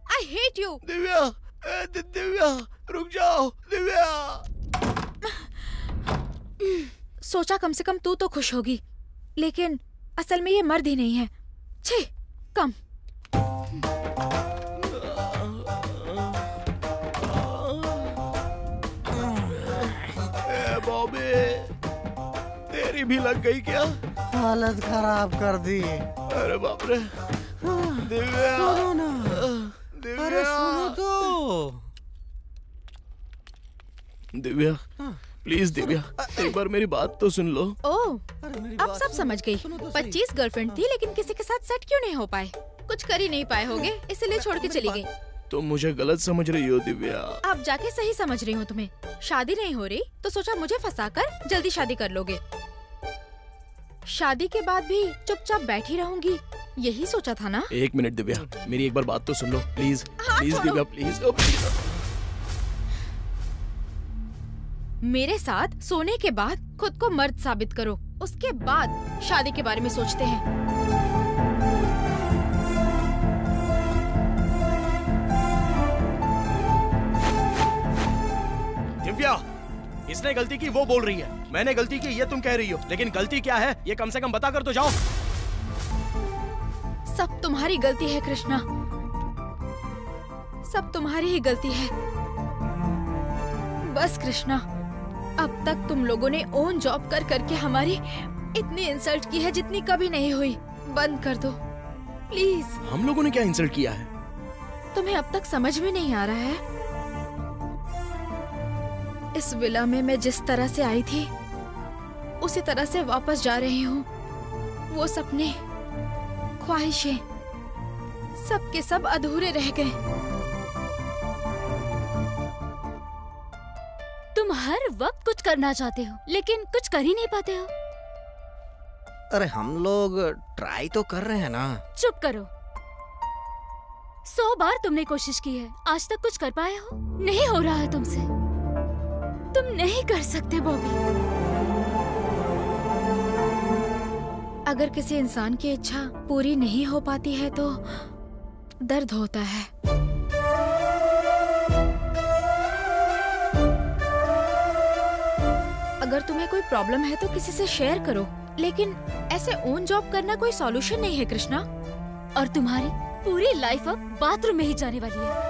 I hate you. Divya, Divya रुक जाओ दिव्या। सोचा कम से कम तू तो खुश होगी, लेकिन असल में ये मर्द ही नहीं है। छे, कम। बॉबी, तेरी भी लग गई क्या? हालत खराब कर दी। अरे बाप रे। दिव्या, सुनो ना। दिव्या। अरे सुनो तो। दिव्या, प्लीज दिव्या, एक बार मेरी बात तो सुन लो। ओह, अब सब समझ गई। 25 गर्लफ्रेंड थी, लेकिन किसी के साथ सेट क्यों नहीं हो पाए? कुछ कर ही नहीं पाए होगे, इसलिए छोड़ के चली गई। तुम मुझे गलत समझ रही हो दिव्या। अब जाके सही समझ रही हूँ तुम्हें। शादी नहीं हो रही तो सोचा मुझे फंसाकर जल्दी शादी कर लोगे। शादी के बाद भी चुपचाप बैठी रहूंगी, यही सोचा था ना? एक मिनट दिव्या, मेरी एक बार बात तो सुन लो प्लीज। हाँ, प्लीज दिव्या, प्लीज। मेरे साथ सोने के बाद खुद को मर्द साबित करो, उसके बाद शादी के बारे में सोचते हैं। दिव्या, इसने गलती की वो बोल रही है, मैंने गलती की ये तुम कह रही हो, लेकिन गलती क्या है ये कम से कम बता कर तो जाओ। सब तुम्हारी गलती है कृष्णा, सब तुम्हारी ही गलती है। बस कृष्णा, अब तक तुम लोगों ने ओन जॉब कर करके हमारी इतनी इंसल्ट की है जितनी कभी नहीं हुई। बंद कर दो प्लीज। हम लोगों ने क्या इंसल्ट किया है? तुम्हें अब तक समझ में नहीं आ रहा है? इस विला में मैं जिस तरह से आई थी उसी तरह से वापस जा रही हूँ। वो सपने, ख्वाहिशें, सब के सब अधूरे रह गए। तुम हर वक्त कुछ करना चाहते हो लेकिन कुछ कर ही नहीं पाते हो। अरे हम लोग ट्राई तो कर रहे हैं ना। चुप करो। 100 बार तुमने कोशिश की है, आज तक कुछ कर पाए हो? नहीं हो रहा है तुमसे। तुम नहीं कर सकते बॉबी। अगर किसी इंसान की इच्छा पूरी नहीं हो पाती है तो दर्द होता है। अगर तुम्हें कोई प्रॉब्लम है तो किसी से शेयर करो, लेकिन ऐसे ओन जॉब करना कोई सॉल्यूशन नहीं है कृष्णा। और तुम्हारी पूरी लाइफ अब बाथरूम में ही जाने वाली है।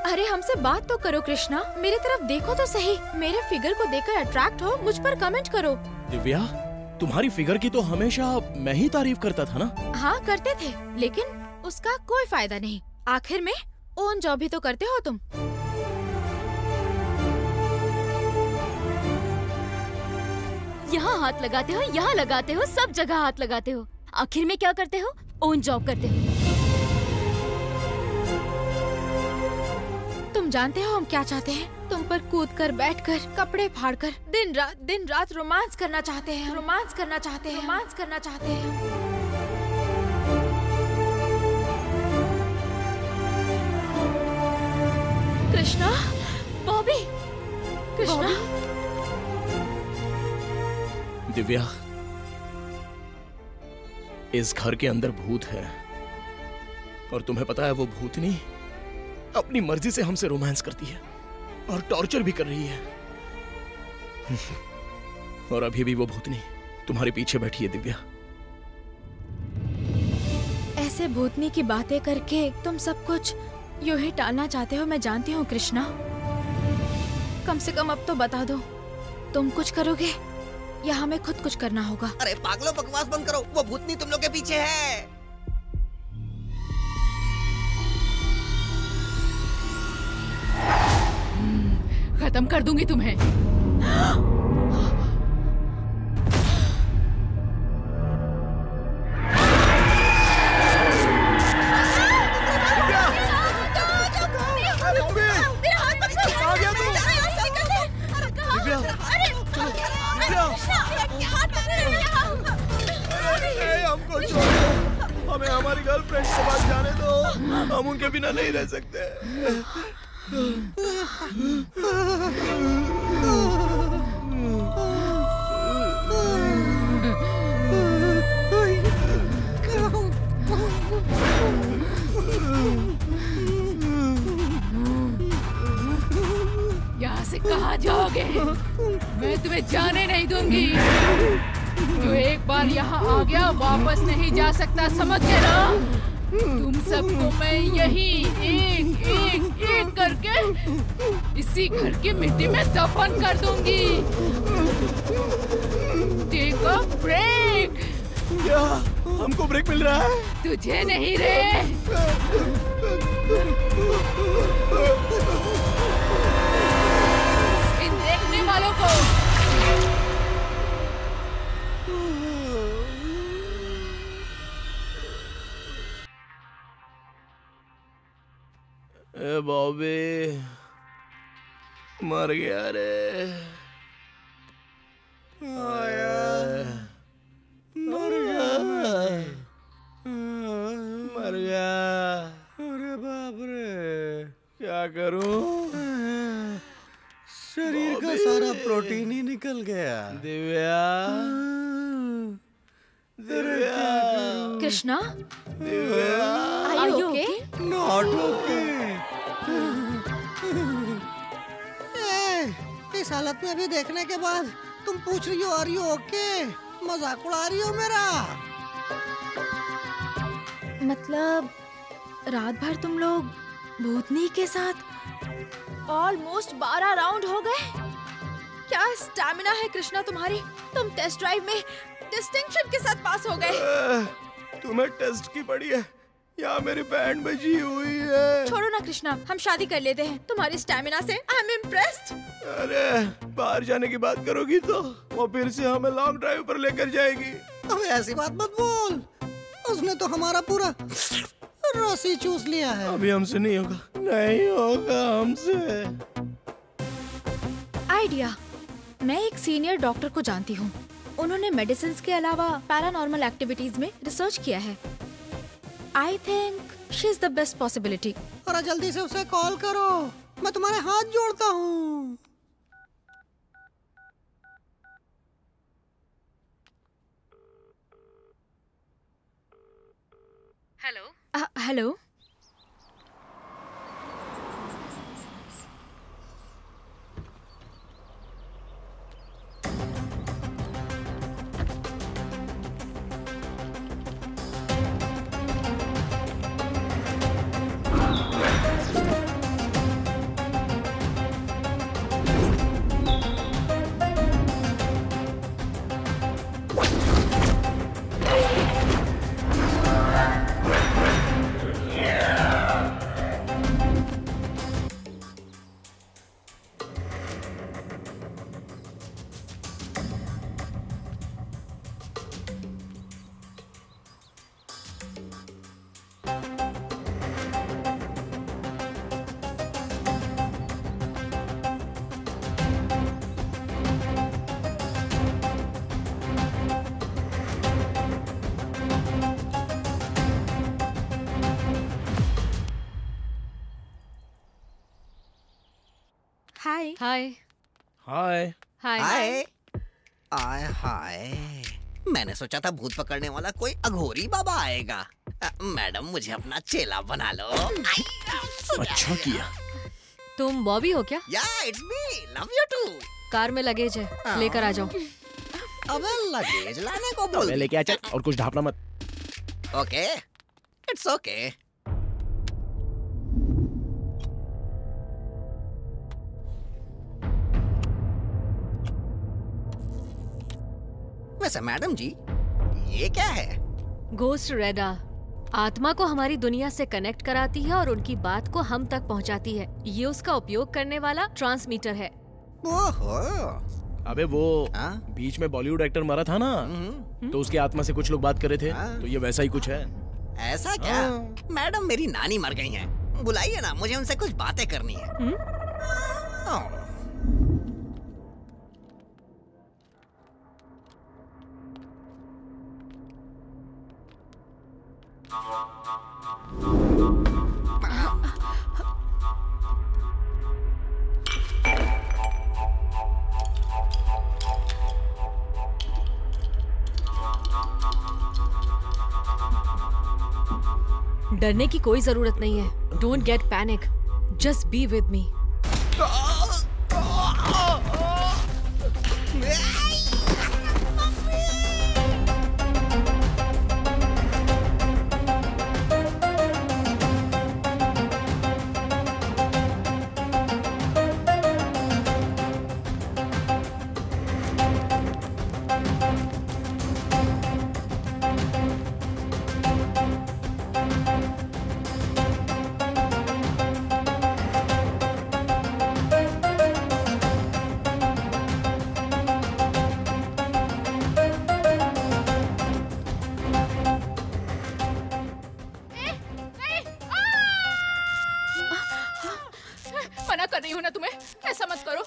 अरे हमसे बात तो करो कृष्णा, मेरी तरफ देखो तो सही। मेरे फिगर को देखकर अट्रैक्ट हो, मुझ पर कमेंट करो। दिव्या, तुम्हारी फिगर की तो हमेशा मैं ही तारीफ करता था ना। हाँ करते थे, लेकिन उसका कोई फायदा नहीं। आखिर में ओन जॉब ही तो करते हो तुम। यहाँ हाथ लगाते हो, यहाँ लगाते हो, सब जगह हाथ लगाते हो। आखिर में क्या करते हो? ओन जॉब करते हो। तुम जानते हो हम क्या चाहते हैं? तुम पर कूद कर, बैठ कर, कपड़े फाड़ कर, दिन रात रोमांस करना चाहते हैं, रोमांस करना चाहते हैं, रोमांस करना चाहते हैं। कृष्णा, बॉबी, कृष्णा। दिव्या, इस घर के अंदर भूत है और तुम्हें पता है वो भूतनी अपनी मर्जी से हमसे रोमांस करती है और टॉर्चर भी कर रही है। और अभी भी वो भूतनी तुम्हारे पीछे बैठी है दिव्या। ऐसे भूतनी की बातें करके तुम सब कुछ यूं ही टालना चाहते हो, मैं जानती हूँ कृष्णा। कम से कम अब तो बता दो, तुम कुछ करोगे या हमें खुद कुछ करना होगा? अरे पागलों, बकवास बंद करो। वो भूतनी तुम लोग के पीछे है। खत्म कर दूंगी तुम्हें। हमको छोड़ो, हमें हमारी गर्लफ्रेंड के पास जाने दो, हम उनके बिना नहीं रह सकते। यहाँ से कहाँ जाओगे? मैं तुम्हें जाने नहीं दूंगी। जो एक बार यहाँ आ गया वापस नहीं जा सकता, समझ गए ना? तुम सबको मैं यही एक करके इसी घर की मिट्टी में दफन कर दूंगी। Take a break. क्या हमको ब्रेक मिल रहा है? तुझे नहीं रे। इन देखने वालों को ए बॉबी, मर गया रे। मर गया। अरे बाप रे, क्या करूं? शरीर का सारा प्रोटीन ही निकल गया। Divya, Divya, Krishna, Divya, are you okay? Not okay. इस हालत में अभी देखने के बाद तुम पूछ रही हो आर यू ओके? मजाक उड़ा रही हो मेरा? मतलब रात भर तुम लोग भूतनी के साथ ऑलमोस्ट 12 राउंड हो गए। क्या स्टैमिना है कृष्णा तुम्हारी? तुम टेस्ट ड्राइव में डिस्टिंक्शन के साथ पास हो गए। तुम्हें टेस्ट की पड़ी है? यहाँ मेरी बैंड बजी हुई है। छोड़ो ना कृष्णा, हम शादी कर लेते हैं। तुम्हारी स्टैमिना से आई एम इम्प्रेस्ड। अरे बाहर जाने की बात करोगी तो वो फिर से हमें लॉन्ग ड्राइव पर लेकर जाएगी। अबे ऐसी बात मत बोल, उसने तो हमारा पूरा रस ही चूस लिया है। अभी हमसे नहीं होगा, नहीं होगा हमसे। आइडिया, मैं एक सीनियर डॉक्टर को जानती हूँ। उन्होंने मेडिसिन के अलावा पैरानॉर्मल एक्टिविटीज में रिसर्च किया है। I think she is the best possibility. और जल्दी से उसे कॉल करो, मैं तुम्हारे हाथ जोड़ता हूँ। हेलो। हेलो, हाय हाय हाय। हाय हाय आय हाय, मैंने सोचा था भूत पकड़ने वाला कोई अघोरी बाबा आएगा। मैडम मुझे अपना चेला बना लो। अच्छा किया। तुम बॉबी हो क्या? या it's me, love you too. Car में लगेज है, लेकर आ जाओ। अबे लगेज लाने को बोल। मैं लेके आ, चल और कुछ ढापना मत। Okay it's okay. वैसे मैडम जी ये क्या है? घोस्ट रेडार आत्मा को हमारी दुनिया से कनेक्ट कराती है और उनकी बात को हम तक पहुंचाती है। ये उसका उपयोग करने वाला ट्रांसमीटर है। ओहो। अबे वो हाँ? बीच में बॉलीवुड एक्टर मरा था ना, तो उसकी आत्मा से कुछ लोग बात कर रहे थे। हाँ। तो ये वैसा ही कुछ है। ऐसा क्या? मैडम मेरी नानी मर गई हैं। बुलाइए ना, मुझे उनसे कुछ बातें करनी है। ओह। डरने की कोई जरूरत नहीं है। Don't get panic, just be with me. मना कर रही हूँ ना तुम्हें, ऐसा मत करो।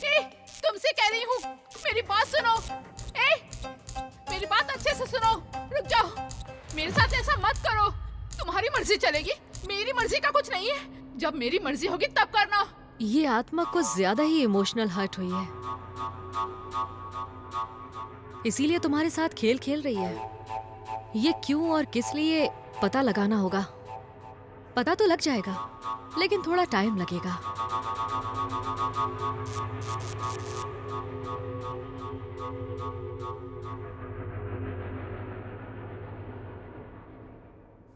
ए, तुमसे कह रही हूँ, मेरी बात सुनो। मेरी बात अच्छे से सुनो। रुक जाओ, मेरे साथ ऐसा मत करो। तुम्हारी मर्जी चलेगी, मेरी मर्जी का कुछ नहीं है। जब मेरी मर्जी होगी तब करना। ये आत्मा कुछ ज्यादा ही इमोशनल हर्ट हुई है, इसीलिए तुम्हारे साथ खेल खेल रही है। ये क्यों और किस लिए पता लगाना होगा। पता तो लग जाएगा, लेकिन थोड़ा टाइम लगेगा।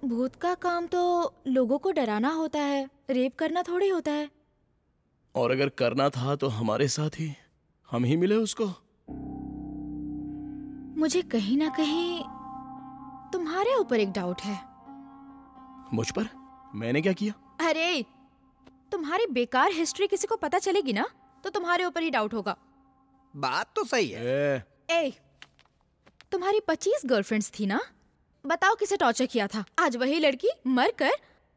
भूत का काम तो लोगों को डराना होता है, रेप करना थोड़ी होता है। और अगर करना था तो हमारे साथ ही हम ही मिले उसको। मुझे कहीं ना कहीं तुम्हारे ऊपर एक डाउट है। मुझ पर? मैंने क्या किया? अरे तुम्हारी बेकार हिस्ट्री किसी को पता चलेगी ना, तो तुम्हारे ऊपर ही डाउट होगा। बात तो सही है। ए, तुम्हारी 25 गर्लफ्रेंड्स थी ना? बताओ किसे टॉर्चर किया था? आज वही लड़की मरकर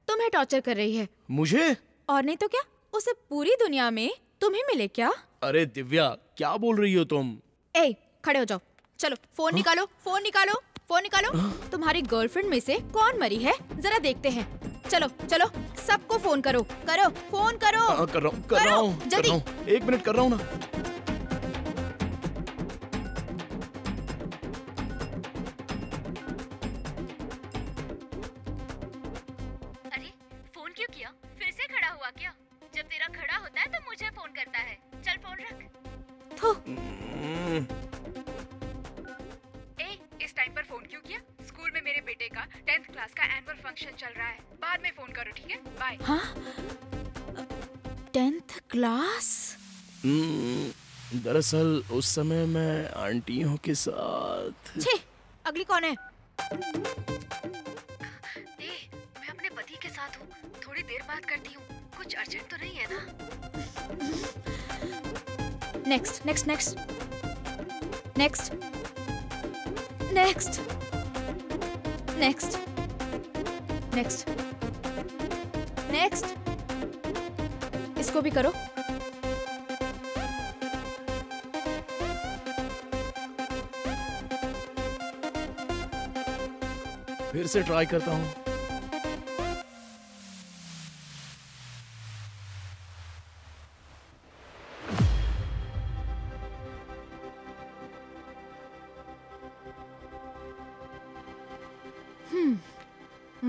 तुम्हें टॉर्चर कर रही है। मुझे? और नहीं तो क्या, उसे पूरी दुनिया में तुम ही मिले क्या? अरे दिव्या, क्या बोल रही हो तुम? ए, खड़े हो जाओ। चलो फोन निकालो, फोन निकालो, फोन निकालो। तुम्हारी गर्लफ्रेंड में से कौन मरी है जरा देखते हैं। चलो चलो, सबको फोन करो, करो फोन करो। कर रहा हूँ, जल्दी। 1 मिनट कर रहा हूँ ना। अरे फोन क्यों किया? फिर से खड़ा हुआ क्या? जब तेरा खड़ा होता है तो मुझे फोन करता है। चल फोन रख। थू, इस टाइम पर फोन क्यों किया? स्कूल में मेरे बेटे का 10th क्लास का एनुअल फंक्शन चल रहा है। बाद में फोन करो, ठीक है? बाय। हाँ 10th क्लास? दरअसल उस समय मैं आंटियों के साथ। छे, अगली कौन है? मैं अपने पति के साथ हूँ, थोड़ी देर बात करती हूँ। कुछ अर्जेंट तो नहीं है ना? Next next next next next next next next. इसको भी करो। फिर से ट्राई करता हूँ।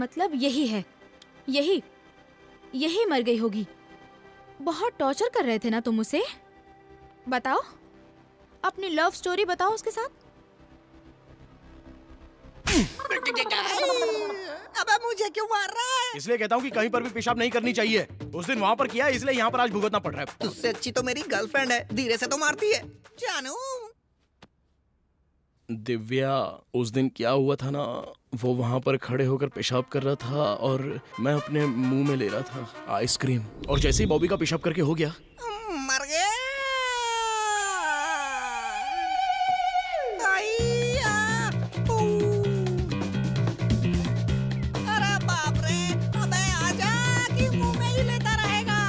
मतलब यही है, यही मर गई होगी। बहुत टॉर्चर कर रहे थे ना तुम उसे? बताओ, अपनी लव स्टोरी बताओ उसके साथ। अबे मुझे क्यों मार रहा है? इसलिए कहता हूँ कि कहीं पर भी पेशाब नहीं करनी चाहिए। उस दिन वहाँ पर किया, इसलिए यहाँ पर आज भुगतना पड़ रहा है। तुझसे अच्छी तो मेरी गर्लफ्रेंड है, धीरे से तो मारती है। जानू दिव्या, उस दिन क्या हुआ था ना, वो वहाँ पर खड़े होकर पेशाब कर रहा था और मैं अपने मुंह में ले रहा था आइसक्रीम, और जैसे ही बॉबी का पेशाब करके हो गया, मर गया। अरे बाप रे, अबे आजा कि मुंह में ही लेता रहेगा।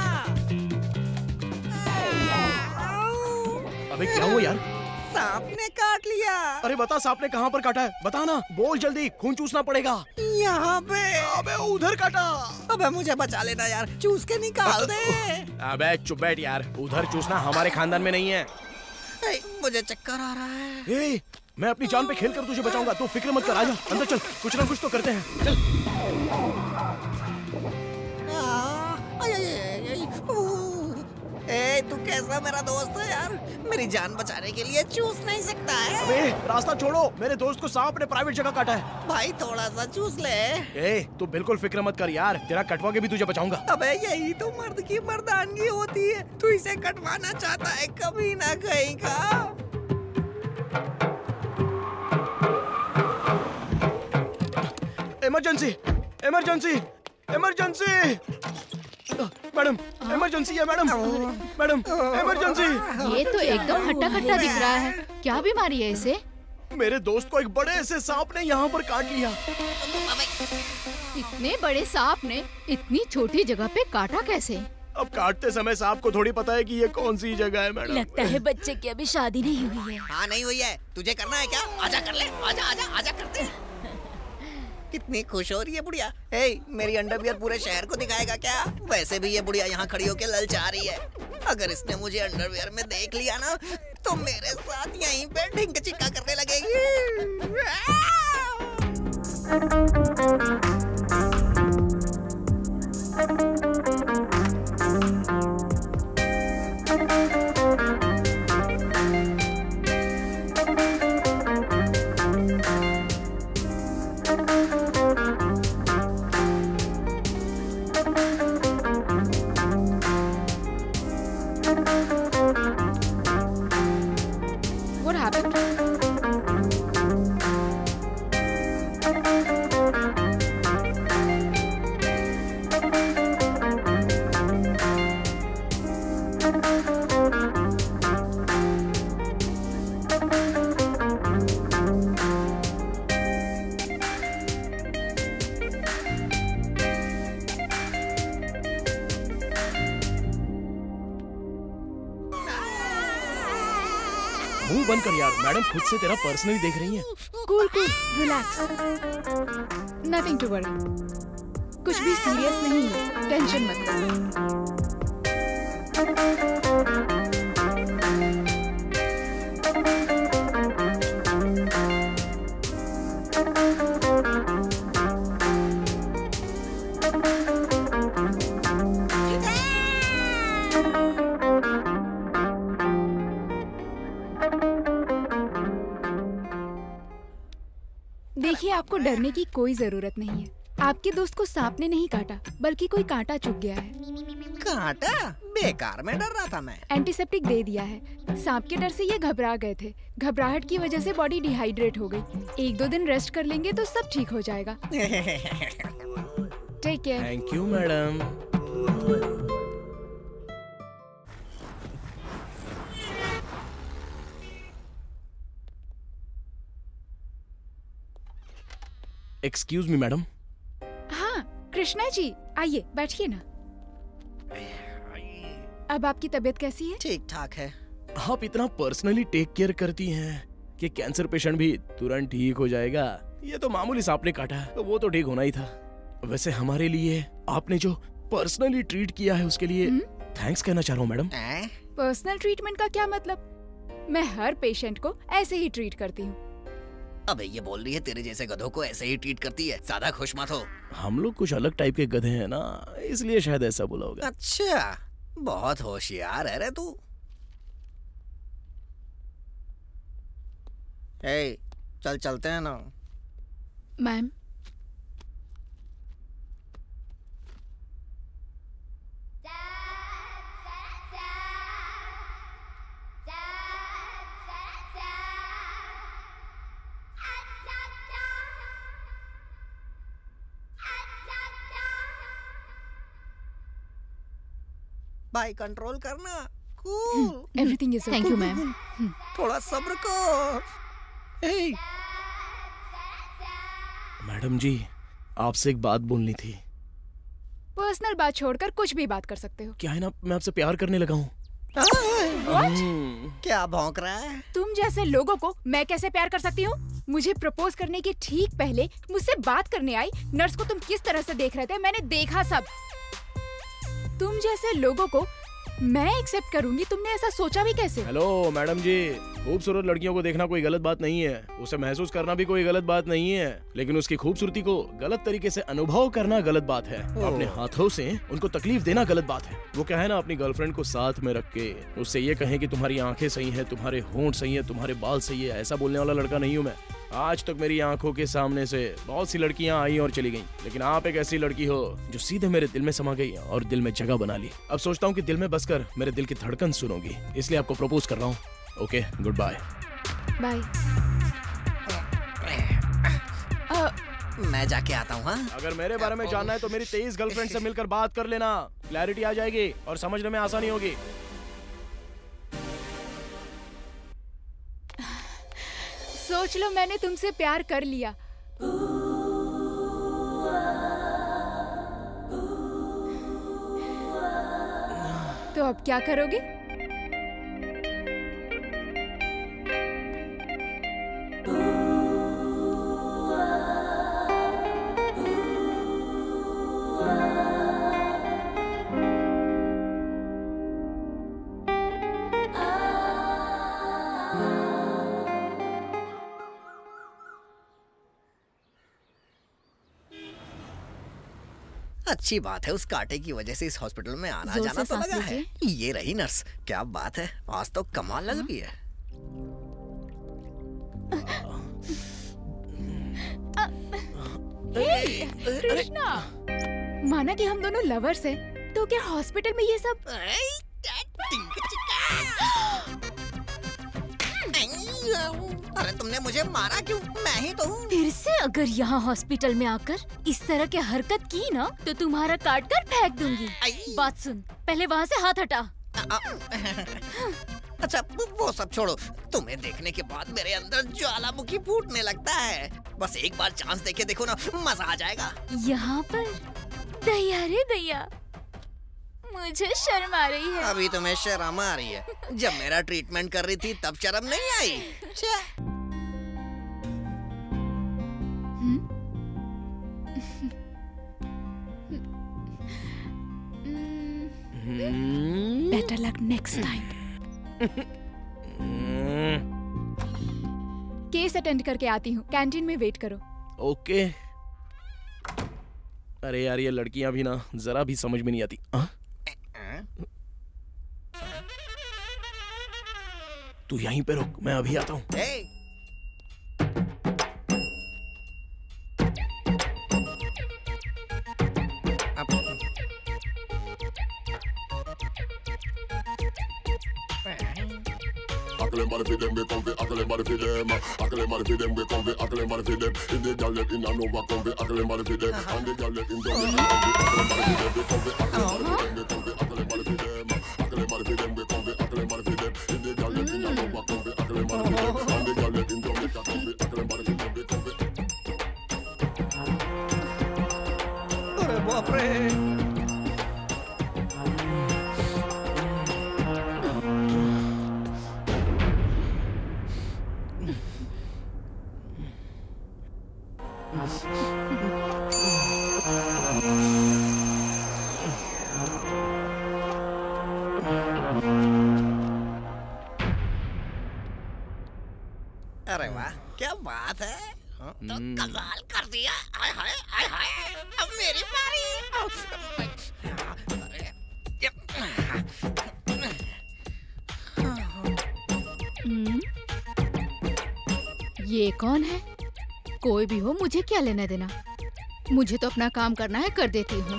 अबे क्या हुआ यार? सांप ने काट लिया। अरे बता, सांप ने कहाँ पर काटा है? बता ना, बोल जल्दी, खून चूसना पड़ेगा। यहाँ पे। अबे उधर काटा। अबे मुझे बचा लेना यार, चूस के निकाल दे। अबे चुप बैठ यार, उधर चूसना हमारे खानदान में नहीं है। मुझे चक्कर आ रहा है। ए, मैं अपनी जान पे खेल कर तुझे बचाऊंगा, तू फिक्र मत कर, आजा अंदर चल, कुछ ना कुछ तो करते हैं, चल। ए, तू कैसा मेरा दोस्त है यार, मेरी जान बचाने के लिए चूस नहीं सकता है? अबे रास्ता छोड़ो, मेरे दोस्त को सांप ने प्राइवेट जगह काटा है। भाई थोड़ा सा चूस ले। ए, तू बिल्कुल फिक्र मत कर यार, तेरा कटवा के भी तुझे बचाऊंगा। अबे यही तो मर्द की मर्दानगी होती है, तू इसे कटवाना चाहता है कभी ना कहीं का। Emergency, emergency, emergency, madam, emergency है मैडम, मैडम, इमरजेंसी। ये तो एकदम हट्टा कट्टा दिख रहा है, क्या बीमारी है इसे? मेरे दोस्त को एक बड़े से सांप ने यहाँ पर काट लिया। इतने बड़े सांप ने इतनी छोटी जगह पे काटा कैसे? अब काटते समय सांप को थोड़ी पता है कि ये कौन सी जगह है मैडम। लगता है बच्चे की अभी शादी नहीं हुई है। हाँ नहीं हुई है, तुझे करना है क्या? आजा कर ले, आजा आजा आजा करते हैं। कितनी खुश हो रही है बुढ़िया। ए, मेरी अंडरवियर पूरे शहर को दिखाएगा क्या? वैसे भी ये बुढ़िया यहाँ खड़ी होके ललचा रही है। अगर इसने मुझे अंडरवियर में देख लिया ना, तो मेरे साथ यहीं पे ढिंक चिक्का करने लगेगी। What happened? मुंह बंद कर यार, मैडम खुद से तेरा पर्सनली देख रही हैं। Cool, cool, relax. Nothing to worry. कुछ भी सीरियस नहीं है, टेंशन मत लो। देखिए, आपको डरने की कोई जरूरत नहीं है। आपके दोस्त को सांप ने नहीं काटा, बल्कि कोई कांटा चुभ गया है। कांटा? बेकार में डर रहा था मैं। एंटीसेप्टिक दे दिया है। सांप के डर से ये घबरा गए थे। घबराहट की वजह से बॉडी डिहाइड्रेट हो गई। 1-2 दिन रेस्ट कर लेंगे तो सब ठीक हो जाएगा। Take care. Thank you madam. Excuse me madam. हाँ कृष्णा जी, आइए बैठिए ना। अब आपकी तबीयत कैसी है? ठीक ठाक है। आप इतना पर्सनली टेक केयर करती हैं कि कैंसर पेशेंट भी तुरंत ठीक हो जाएगा। ये तो मामूली सांप ने काटा तो वो तो ठीक होना ही था। वैसे हमारे लिए आपने जो पर्सनली ट्रीट किया है उसके लिए थैंक्स कहना चाह रहा हूँ मैडम। पर्सनल ट्रीटमेंट का क्या मतलब? मैं हर पेशेंट को ऐसे ही ट्रीट करती हूँ। अबे ये बोल रही है तेरे जैसे गधों को ऐसे ही ट्रीट करती है, ज्यादा खुश मत हो। हम लोग कुछ अलग टाइप के गधे हैं ना, इसलिए शायद ऐसा बोला होगा। अच्छा, बहुत होशियार है रे तू। चल चलते हैं ना। मैम, भाई कंट्रोल करना। Cool. Everything is thank you ma'am. थोड़ा सब्र कर। ए, मैडम जी, आपसे एक बात बोलनी थी। पर्सनल बात छोड़कर कुछ भी बात कर सकते हो। क्या है ना, मैं आपसे प्यार करने लगा हूँ। क्या भौंक रहा है? तुम जैसे लोगों को मैं कैसे प्यार कर सकती हूँ? मुझे प्रपोज करने के ठीक पहले मुझसे बात करने आई नर्स को तुम किस तरह से देख रहे थे, मैंने देखा सब। तुम जैसे लोगों को मैं एक्सेप्ट करूंगी, तुमने ऐसा सोचा भी कैसे? हेलो मैडम जी, खूबसूरत लड़कियों को देखना कोई गलत बात नहीं है, उसे महसूस करना भी कोई गलत बात नहीं है, लेकिन उसकी खूबसूरती को गलत तरीके से अनुभव करना गलत बात है। अपने हाथों से उनको तकलीफ देना गलत बात है। वो क्या है ना, अपनी गर्लफ्रेंड को साथ में रख के उससे ये कहें कि तुम्हारी आंखें सही है, तुम्हारे होंठ सही है, तुम्हारे बाल सही है, ऐसा बोलने वाला लड़का नहीं हूँ मैं। आज तक मेरी आंखों के सामने से बहुत सी लड़कियां आई और चली गईं, लेकिन आप एक ऐसी लड़की हो जो सीधे मेरे दिल में समा गई और दिल में जगह बना ली। अब सोचता हूँ कि दिल में बसकर मेरे दिल की धड़कन सुनोगी, इसलिए आपको प्रपोज कर रहा हूँ। Okay, good bye. बाय। मैं जाके आता हूँ। हाँ, अगर मेरे बारे में जानना है तो मेरी 23 गर्लफ्रेंड से मिलकर बात कर लेना, क्लैरिटी आ जाएगी और समझने में आसानी होगी। सोच लो मैंने तुमसे प्यार कर लिया। तो अब क्या करोगे? अच्छी बात है, उस कांटे की वजह से इस हॉस्पिटल में आना जोर जाना से तो सांस लगा है। ये रही नर्स, क्या बात है, आज तो कमाल लग रही है। कृष्णा, माना कि हम दोनों लवर्स हैं, तो क्या हॉस्पिटल में ये सब? अरे तुमने मुझे मारा क्यों? मैं ही तो हूँ। फिर से अगर यहाँ हॉस्पिटल में आकर इस तरह की हरकत की ना तो तुम्हारा काट कर फेंक दूंगी। बात सुन, पहले वहाँ से हाथ हटा। अच्छा वो सब छोड़ो, तुम्हें देखने के बाद मेरे अंदर ज्वालामुखी फूटने लगता है। बस एक बार चांस देके देखो ना, मजा आ जाएगा। यहाँ पर दैया रे दैया, मुझे शर्म आ रही है। अभी तुम्हें शर्म आ रही है, जब मेरा ट्रीटमेंट कर रही थी तब शर्म नहीं आई। Better luck next time. Case attend करके आती हूँ, कैंटीन में वेट करो। ओके। अरे यार, ये लड़कियां भी ना जरा भी समझ में नहीं आती। तू यहीं पे रुक, मैं अभी आता हूँ। Akle mad for them, we come fi akle mad for them. Akle mad for them, we come fi akle mad for them. If the girl let in a Nova, come fi akle mad for them. And the girl let in Dominican, we come fi akle mad for them. We come fi akle mad for them. Akle mad for them, we come fi akle mad for them. If the girl let in a Nova, come fi akle mad for them. And the girl let in Dominican, come fi akle mad for them. We come fi. अरे बाप रे! अरे वाह, क्या बात है तो कमाल कर दिया। आय हाय आय हाय, अब मेरी बारी। ये कौन है? कोई भी हो, मुझे क्या लेना देना। मुझे तो अपना काम करना है, कर देती हूँ।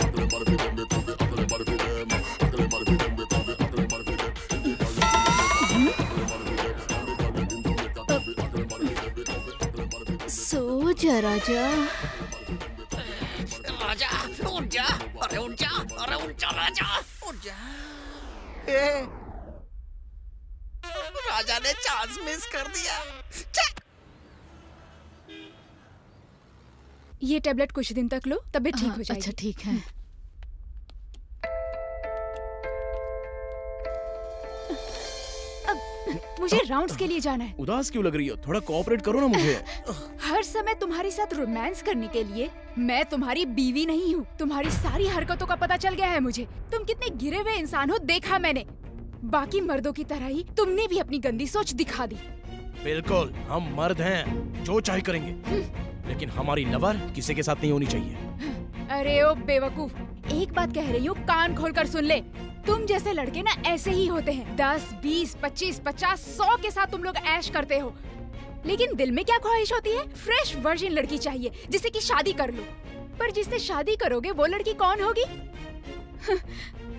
सो जा राजा। राजा उठ जा, अरे उठ जा, अरे उठ जा राजा, उठ जा। राजा ने चांस मिस कर दिया। ये टेबलेट कुछ दिन तक लो, तबीयत ठीक हो जाएगी। अच्छा ठीक है। मुझे राउंड्स के लिए जाना है। उदास क्यों लग रही हो? थोड़ा कोऑपरेट करो ना मुझे। हर समय तुम्हारे साथ रोमांस करने के लिए मैं तुम्हारी बीवी नहीं हूँ। तुम्हारी सारी हरकतों का पता चल गया है मुझे। तुम कितने गिरे हुए इंसान हो देखा मैंने। बाकी मर्दों की तरह ही तुमने भी अपनी गंदी सोच दिखा दी। बिल्कुल, हम मर्द हैं, जो चाहे करेंगे, लेकिन हमारी लवर किसी के साथ नहीं होनी चाहिए। अरे ओ बेवकूफ, एक बात कह रही हूँ, कान खोलकर सुन ले। तुम जैसे लड़के ना ऐसे ही होते हैं। 10, 20, 25, 50, 100 के साथ तुम लोग ऐश करते हो, लेकिन दिल में क्या ख्वाहिश होती है? फ्रेश वर्जिन लड़की चाहिए जिससे कि शादी कर लो। पर जिससे शादी करोगे वो लड़की कौन होगी?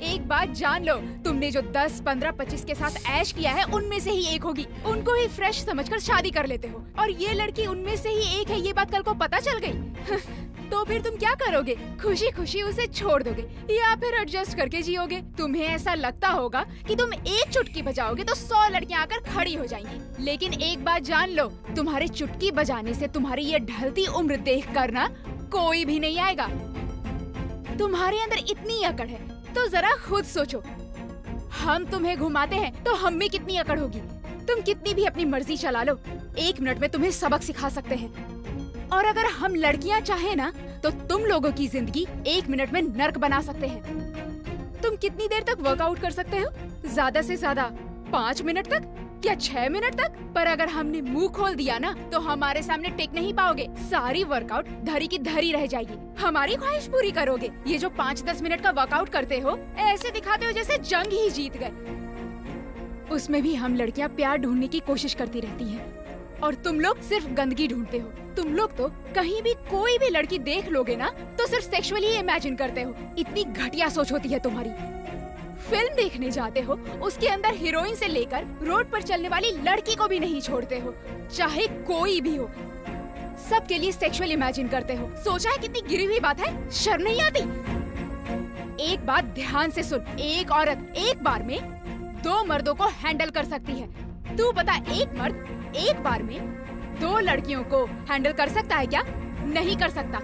एक बात जान लो, तुमने जो 10, 15, 25 के साथ ऐश किया है उनमें से ही एक होगी। उनको ही फ्रेश समझकर शादी कर लेते हो, और ये लड़की उनमें से ही एक है, ये बात कल को पता चल गई। तो फिर तुम क्या करोगे? खुशी खुशी उसे छोड़ दोगे या फिर एडजस्ट करके जियोगे? तुम्हें ऐसा लगता होगा कि तुम एक चुटकी बजाओगे तो 100 लड़कियां आकर खड़ी हो जाएंगी। लेकिन एक बात जान लो, तुम्हारे चुटकी बजाने से तुम्हारी ये ढलती उम्र देख कर ना कोई भी नहीं आएगा। तुम्हारे अंदर इतनी अकड़ है तो जरा खुद सोचो, हम तुम्हें घुमाते हैं तो हम में कितनी अकड़ होगी। तुम कितनी भी अपनी मर्जी चला लो, 1 मिनट में तुम्हें सबक सिखा सकते हैं। और अगर हम लड़कियां चाहे ना तो तुम लोगों की जिंदगी 1 मिनट में नर्क बना सकते हैं। तुम कितनी देर तक वर्कआउट कर सकते हो? ज्यादा से ज्यादा 5 मिनट तक या 6 मिनट तक। पर अगर हमने मुंह खोल दिया ना तो हमारे सामने टिक नहीं पाओगे। सारी वर्कआउट धरी की धरी रह जाएगी। हमारी ख्वाहिश पूरी करोगे। ये जो 5-10 मिनट का वर्कआउट करते हो, ऐसे दिखाते हो जैसे जंग ही जीत गए। उसमें भी हम लड़कियां प्यार ढूंढने की कोशिश करती रहती हैं, और तुम लोग सिर्फ गंदगी ढूंढते हो। तुम लोग तो कहीं भी कोई भी लड़की देख लोगे ना तो सिर्फ सेक्सुअली इमेजिन करते हो। इतनी घटिया सोच होती है तुम्हारी। फिल्म देखने जाते हो, उसके अंदर हीरोइन से लेकर रोड पर चलने वाली लड़की को भी नहीं छोड़ते हो, चाहे कोई भी हो। सबके लिए सेक्सुअल इमेजिन करते हो। सोचा है कितनी गिरी हुई बात है? शर्म नहीं आती? एक बात ध्यान से सुन, एक औरत एक बार में 2 मर्दों को हैंडल कर सकती है। तू बता, एक मर्द एक बार में 2 लड़कियों को हैंडल कर सकता है क्या? नहीं कर सकता।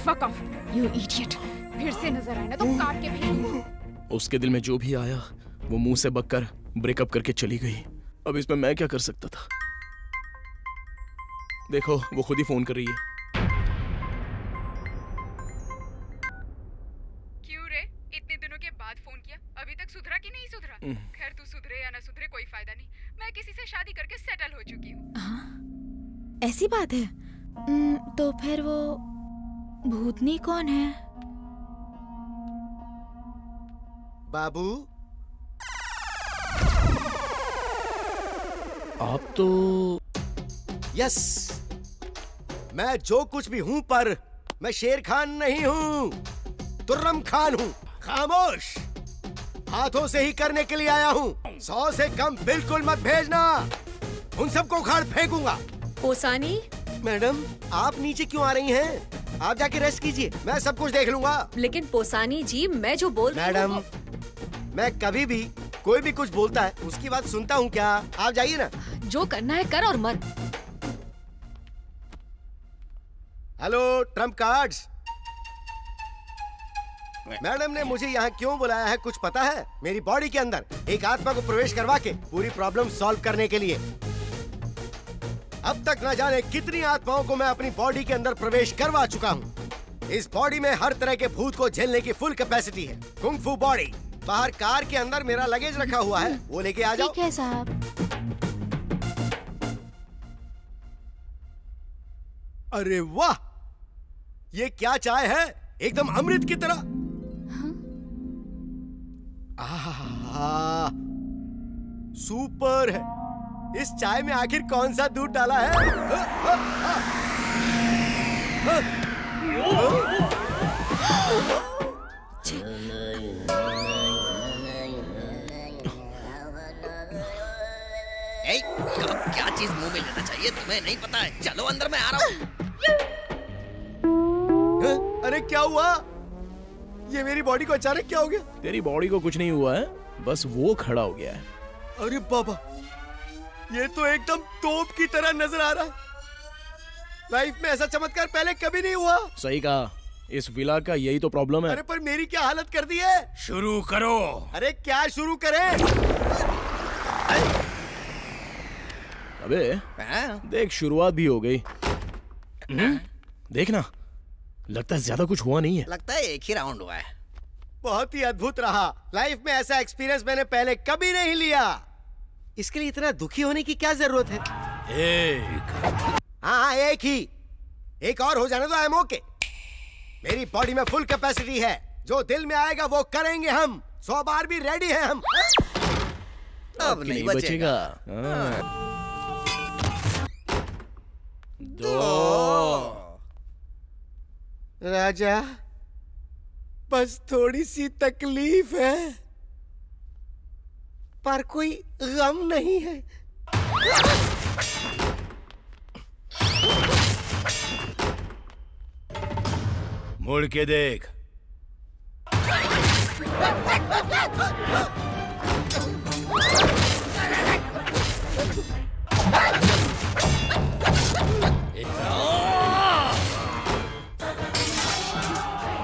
Fuck off you idiot. फिर से नजर आए ना तो काट के फेंकूंगा। उसके दिल में जो भी आया वो मुंह से बककर ब्रेकअप करके चली गई। अब इसमें मैं क्या कर सकता था? देखो, वो खुद ही फोन कर रही है। क्यों रे, इतने दिनों के बाद फोन किया? अभी तक सुधरा कि नहीं सुधरा? खैर, तू सुधरे या ना सुधरे कोई फायदा नहीं। मैं किसी से शादी करके सेटल हो चुकी हूँ। ऐसी बात है? तो फिर वो भूतनी कौन है? बाबू, आप तो यस, मैं जो कुछ भी हूं पर मैं शेर खान नहीं हूं, तुर्रम खान हूं। खामोश, हाथों से ही करने के लिए आया हूं। 100 से कम बिल्कुल मत भेजना, उन सबको उखाड़ फेंकूंगा। पोसानी मैडम, आप नीचे क्यों आ रही हैं? आप जाके रेस्ट कीजिए, मैं सब कुछ देख लूंगा। लेकिन पोसानी जी, मैं जो बोल रही हूं। मैडम, मैं कभी भी कोई भी कुछ बोलता है उसकी बात सुनता हूँ क्या? आप जाइए ना। जो करना है कर और मर। हेलो ट्रम्प कार्ड्स, मैडम ने मुझे यहाँ क्यों बुलाया है कुछ पता है? मेरी बॉडी के अंदर एक आत्मा को प्रवेश करवा के पूरी प्रॉब्लम सॉल्व करने के लिए। अब तक न जाने कितनी आत्माओं को मैं अपनी बॉडी के अंदर प्रवेश करवा चुका हूँ। इस बॉडी में हर तरह के भूत को झेलने की फुल कैपेसिटी है। कुंग फू बॉडी। बाहर कार के अंदर मेरा लगेज रखा हुआ है, वो लेके आ जाओ। ठीक है साहब। अरे वाह, ये क्या चाय है, एकदम अमृत की तरह। आहा, सुपर है। इस चाय में आखिर कौन सा दूध डाला है? कब क्या चीज मुंह में लेना चाहिए तुम्हें नहीं पता है। चलो अंदर, मैं आ रहा हूँ। अरे क्या हुआ? ये मेरी बॉडी को अचानक क्या हो गया? तेरी बॉडी को कुछ नहीं हुआ है, बस वो खड़ा हो गया है। अरे बाबा, ये तो एकदम तोप की तरह नजर आ रहा है। लाइफ में ऐसा चमत्कार पहले कभी नहीं हुआ। सही कहा, इस विला का यही तो प्रॉब्लम है। अरे पर मेरी क्या हालत कर दी है। शुरू करो। अरे क्या शुरू करें? अबे देख, शुरुआत भी हो गई। देखना, लगता है ज्यादा कुछ हुआ नहीं है। लगता है एक ही राउंड हुआ है। बहुत ही अद्भुत रहा। लाइफ में ऐसा एक्सपीरियंस मैंने पहले कभी नहीं लिया। इसके लिए इतना दुखी होने की क्या जरूरत है? हाँ, एक ही। एक और हो जाने दो, आई एम ओके। मेरी बॉडी में फुल कैपेसिटी है। जो दिल में आएगा वो करेंगे हम। 100 बार भी रेडी है हम। अब नहीं बचेगा। राजा, बस थोड़ी सी तकलीफ है, पर कोई गम नहीं है। मुड़ के देख।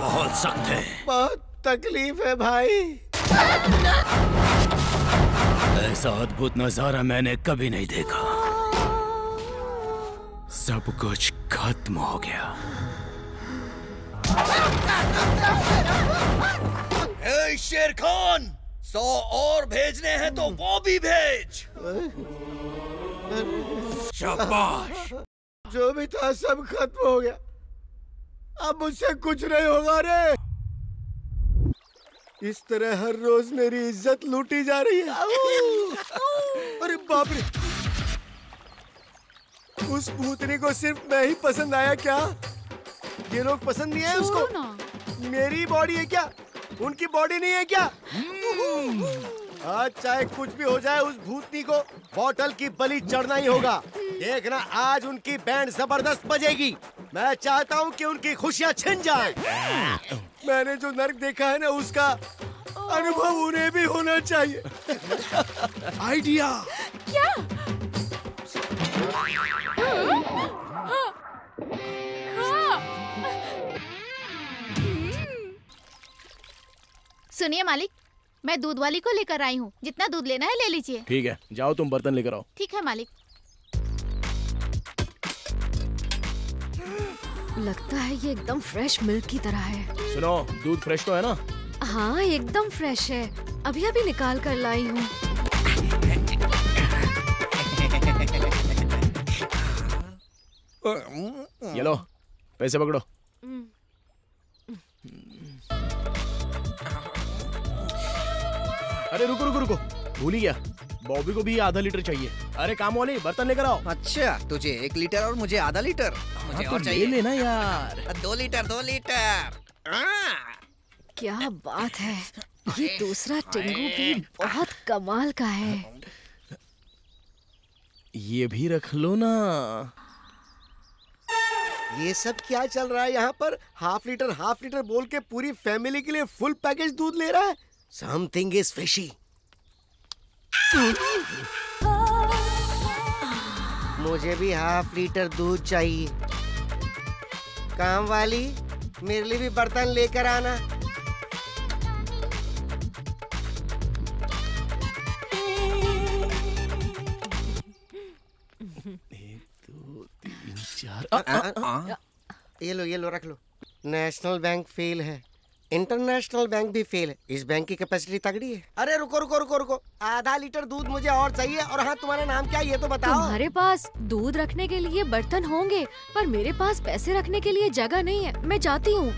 बहुत सख्त है। बहुत तकलीफ है भाई। ऐसा अद्भुत नजारा मैंने कभी नहीं देखा। सब कुछ खत्म हो गया। ए शेर खान, 100 और भेजने हैं तो वो भी भेज। शाबाश। जो भी था सब खत्म हो गया। अब मुझसे कुछ नहीं होगा रे। इस तरह हर रोज मेरी इज्जत लूटी जा रही है। अरे बाप रे, उस भूतनी को सिर्फ मैं ही पसंद आया क्या? ये लोग पसंद नहीं है उसको? मेरी बॉडी है क्या? उनकी बॉडी नहीं है क्या? आज चाहे कुछ भी हो जाए, उस भूतनी को बोतल की बलि चढ़ना ही होगा। देखना, आज उनकी बैंड जबरदस्त बजेगी। मैं चाहता हूँ कि उनकी खुशियाँ छिन जाएं। मैंने जो नर्क देखा है ना, उसका अनुभव उन्हें भी होना चाहिए। आइडिया क्या? सुनिए मालिक, मैं दूध वाली को लेकर आई हूँ। जितना दूध लेना है ले लीजिए। ठीक है, जाओ तुम बर्तन लेकर आओ। ठीक है मालिक। लगता है ये एकदम फ्रेश मिल्क की तरह है। सुनो, दूध फ्रेश तो है ना? हाँ, एकदम फ्रेश है। अभी अभी निकाल कर लाई हूँ। ये लो, पैसे पकड़ो। अरे रुको रुको रुको, भूल ही गया, बॉबी को भी आधा लीटर चाहिए। अरे काम वाली, बर्तन लेकर आओ। अच्छा, तुझे 1 लीटर और मुझे आधा लीटर। मुझे और चाहिए। ले लेना यार। 2 लीटर 2 लीटर। क्या बात है, ये दूसरा टिंगू भी बहुत कमाल का है। ये भी रख लो ना। ये सब क्या चल रहा है यहाँ पर? हाफ लीटर बोल के पूरी फैमिली के लिए फुल पैकेज दूध ले रहा है। Something is fishy. मुझे भी हाफ लीटर दूध चाहिए। काम वाली, मेरे लिए भी बर्तन लेकर आना। 4। ये लो रख लो। नेशनल बैंक फेल है। इंटरनेशनल बैंक भी फेल है। इस बैंक की कैपेसिटी तगड़ी है। अरे रुको रुको रुको रुको, आधा लीटर दूध मुझे और चाहिए। और हाँ, तुम्हारा नाम क्या है ये तो बताओ। तुम्हारे पास दूध रखने के लिए बर्तन होंगे, पर मेरे पास पैसे रखने के लिए जगह नहीं है। मैं जाती हूँ।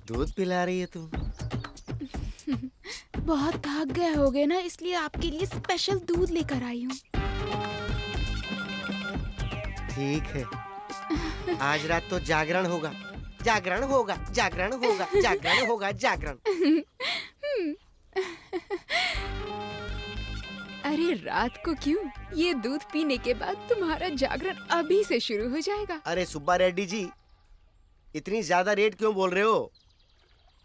दूध पिला रही है तुम? बहुत थक गए होगे ना, इसलिए आपके लिए स्पेशल दूध लेकर आई हूँ। ठीक है, आज रात तो जागरण होगा, जागरण होगा, जागरण होगा, जागरण होगा, जागरण। अरे रात को क्यों, ये दूध पीने के बाद तुम्हारा जागरण अभी से शुरू हो जाएगा। अरे सुब्बा रेड्डी जी, इतनी ज्यादा रेट क्यों बोल रहे हो?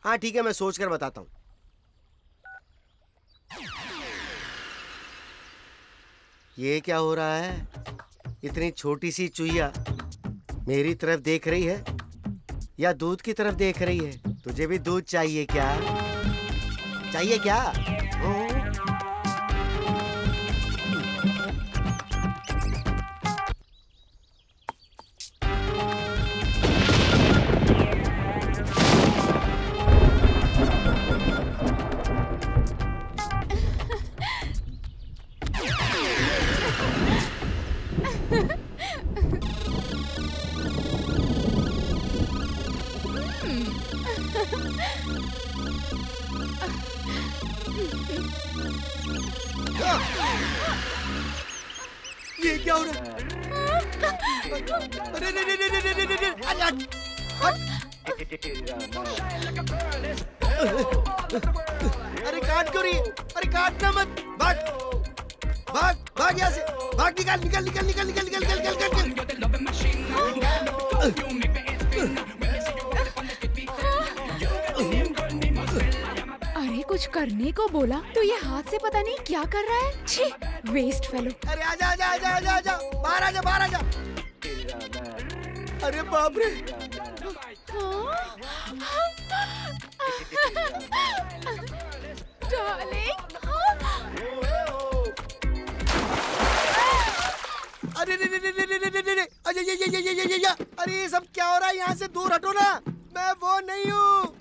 हाँ ठीक है, मैं सोच कर बताता हूँ। ये क्या हो रहा है? इतनी छोटी सी चुईया मेरी तरफ देख रही है या दूध की तरफ देख रही है? तुझे भी दूध चाहिए क्या? चाहिए क्या? ये क्या हो रहा है? अरे अरे काट क्यों रही है? अरे काटना मत, भाग भाग भाग यहाँ से, भाग, निकल निकल निकल निकल निकल निकल निकल निकल अरे कुछ करने को बोला तो ये हाथ से पता नहीं क्या कर रहा है। छी, वेस्ट फेलो। अरे आजा आजा आजा आजा आजा, बाहर आजा, बाहर आजा। अरे बाप रे, अरे अरे ये सब क्या हो रहा है? यहाँ से दूर हटो ना, मैं वो नहीं हूँ।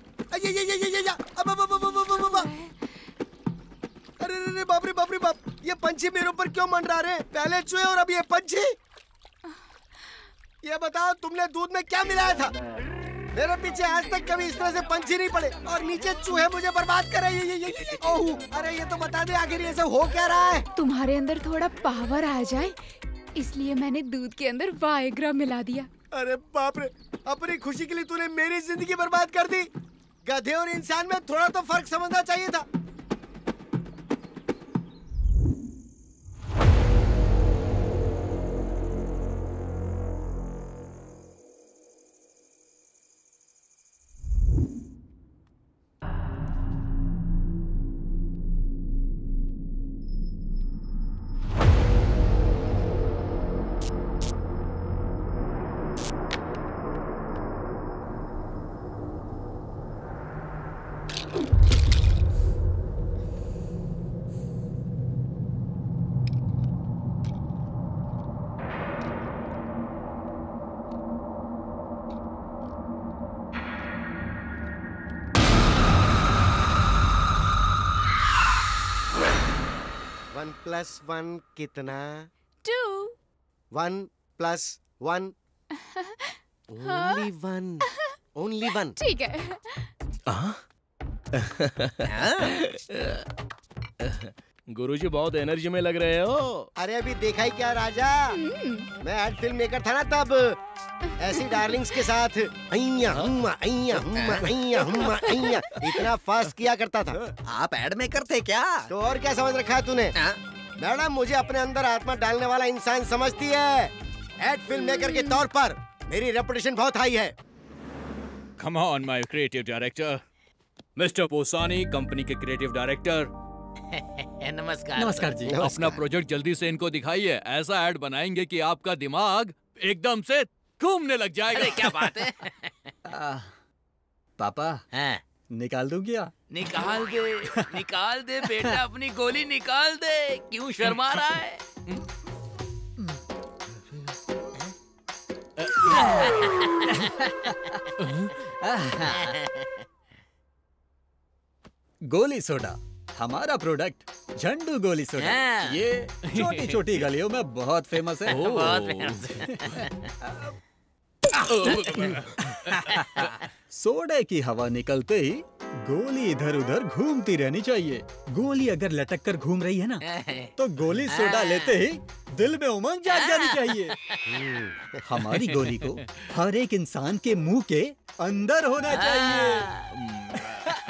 अरे बाप रे बाप रे बाप, ये पंछी मेरे ऊपर क्यों मंडरा रहे हैं? पहले चूहे और अब ये पंछी। ये बताओ, तुमने दूध में क्या मिलाया था? मेरे पीछे आज तक कभी इस तरह से पंछी नहीं पड़े, और नीचे चूहे मुझे बर्बाद कर रहे हैं। ओह, अरे ये तो बता दे आखिर ये सब हो क्या रहा है? तुम्हारे अंदर थोड़ा पावर आ जाए, इसलिए मैंने दूध के अंदर वाइग्रा मिला दिया। अरे बाप रे, अपनी खुशी के लिए तूने मेरी जिंदगी बर्बाद कर दी। गधे और इंसान में थोड़ा तो फर्क समझना चाहिए था। वन प्लस वन कितना? 2। 1 + 1 ओनली 1, ओनली 1। ठीक है। गुरुजी बहुत एनर्जी में लग रहे हो। अरे अभी देखा ही क्या राजा, मैं एड फिल्म मेकर था ना तब, ऐसी डार्लिंग्स के साथ अय्या हुम्मा अय्या हुम्मा अय्या हुम्मा अय्या इतना फास्ट किया करता था। आप एड मेकर थे क्या? तो और क्या समझ रखा है तूने? मैडम मुझे अपने अंदर आत्मा डालने वाला इंसान समझती है। एड फिल्म मेकर के तौर पर मेरी रेपुटेशन बहुत हाई है। Come on, my creative director. Mr. Posani, company के क्रिएटिव डायरेक्टर। नमस्कार। नमस्कार जी। अपना प्रोजेक्ट जल्दी से इनको दिखाइए। ऐसा ऐड बनाएंगे कि आपका दिमाग एकदम से घूमने लग जाएगा। अरे क्या बात है। पापा हैं? निकाल दूं क्या? निकाल दे बेटा, अपनी गोली निकाल दे। क्यों शर्मा रहा है? गोली सोडा हमारा प्रोडक्ट, झंडू गोली सोडा। ये छोटी छोटी गलियों में बहुत फेमस है। बहुत फेमस सोडे की हवा निकलते ही गोली इधर उधर घूमती रहनी चाहिए। गोली अगर लटक कर घूम रही है ना, तो गोली सोडा लेते ही दिल में उमंग जाग जानी चाहिए। हमारी गोली को हर एक इंसान के मुंह के अंदर होना चाहिए।